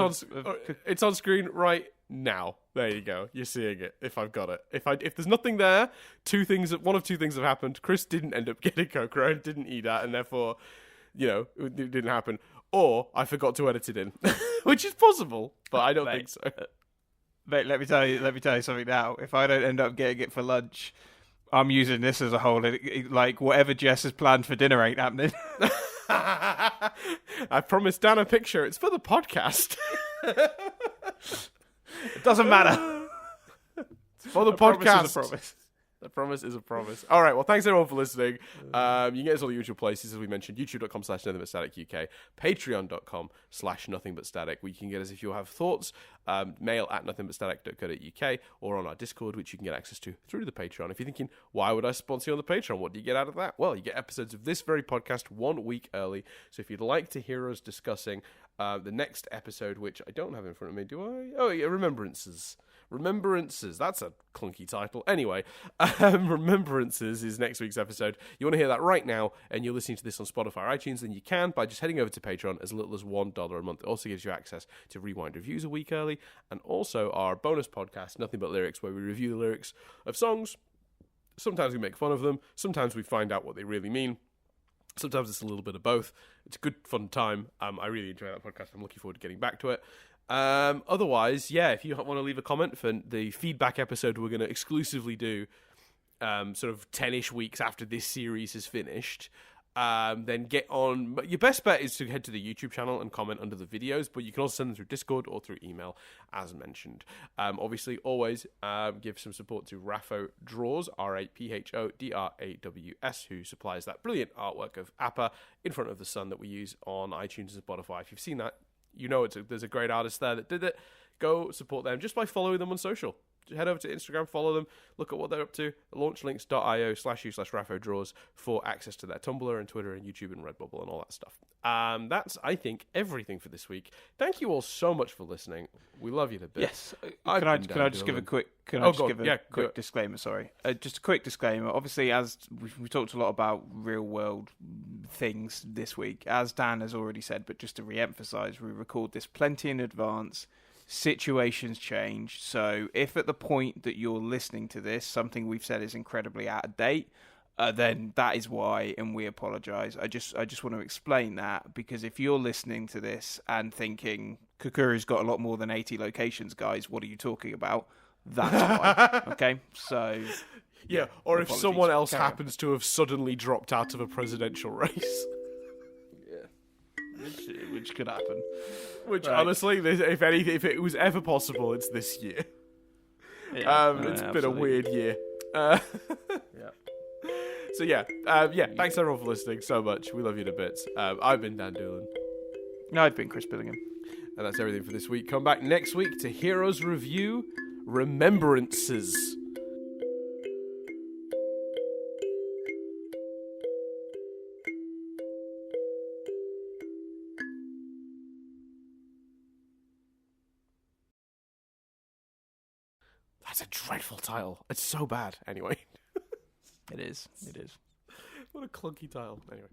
on screen right now. There you go. You're seeing it. If I've got it. If there's nothing there, one of two things have happened. Chris didn't end up getting Kokoro and didn't eat that, and therefore, it didn't happen. Or I forgot to edit it in, which is possible, but I don't think so. Mate, let me tell you something now. If I don't end up getting it for lunch, I'm using this as a whole. Like, whatever Jess has planned for dinner ain't happening. I promised Dan a picture. It's for the podcast. It doesn't matter. It's for the podcast. Promise. The promise is a promise. All right. Well, thanks everyone for listening. You can get us all the usual places, as we mentioned: youtube.com/nothing-but-static-uk, patreon.com/nothing-but-static, where you can get us if you have thoughts, mail at nothing-but-static.co.uk, or on our Discord, which you can get access to through the Patreon. If you're thinking, why would I sponsor you on the Patreon? What do you get out of that? Well, you get episodes of this very podcast 1 week early. So if you'd like to hear us discussing the next episode, which I don't have in front of me, do I? Oh, yeah, Remembrances. That's a clunky title. Anyway, Remembrances is next week's episode. You want to hear that right now, and you're listening to this on Spotify or iTunes, then you can by just heading over to Patreon as little as $1 a month. It also gives you access to Rewind Reviews a week early, and also our bonus podcast, Nothing But Lyrics, where we review the lyrics of songs. Sometimes we make fun of them. Sometimes we find out what they really mean. Sometimes it's a little bit of both. It's a good, fun time. I really enjoy that podcast. I'm looking forward to getting back to it. Otherwise, if you want to leave a comment for the feedback episode we're going to exclusively do sort of 10-ish weeks after this series is finished, then get on. But your best bet is to head to the YouTube channel and comment under the videos, but you can also send them through Discord or through email, as mentioned. Obviously, always give some support to Raphodraws, Raphodraws, who supplies that brilliant artwork of Appa in front of the sun that we use on iTunes and Spotify. If you've seen that, there's a great artist there that did it. Go support them just by following them on social. head over to Instagram, follow them, look at what they're up to. launchlinks.io/u/Raphodraws for access to their Tumblr and Twitter and YouTube and Redbubble and all that stuff. That's, I think, everything for this week. Thank you all so much for listening. We love you to bits. Yes. Can I just give a quick disclaimer? Sorry, just a quick disclaimer. Obviously, as we talked a lot about real world things this week, as Dan has already said, but just to re-emphasize, we record this plenty in advance. Situations change, so if at the point that you're listening to this, something we've said is incredibly out of date, then that is why, and we apologise. I just want to explain that, because if you're listening to this and thinking Kukuru's got a lot more than 80 locations, guys, what are you talking about? That's why. Okay, so yeah, or if someone else happens to have suddenly dropped out of a presidential race. Which could happen. Honestly, if it was ever possible, it's this year. It's been a weird year. Yeah. So thanks everyone for listening so much. We love you to bits. I've been Dan Doolan. No, I've been Chris Billingham. And that's everything for this week. Come back next week to Heroes Review Remembrances. That's a dreadful title. It's so bad. Anyway. It is. What a clunky title. Anyway.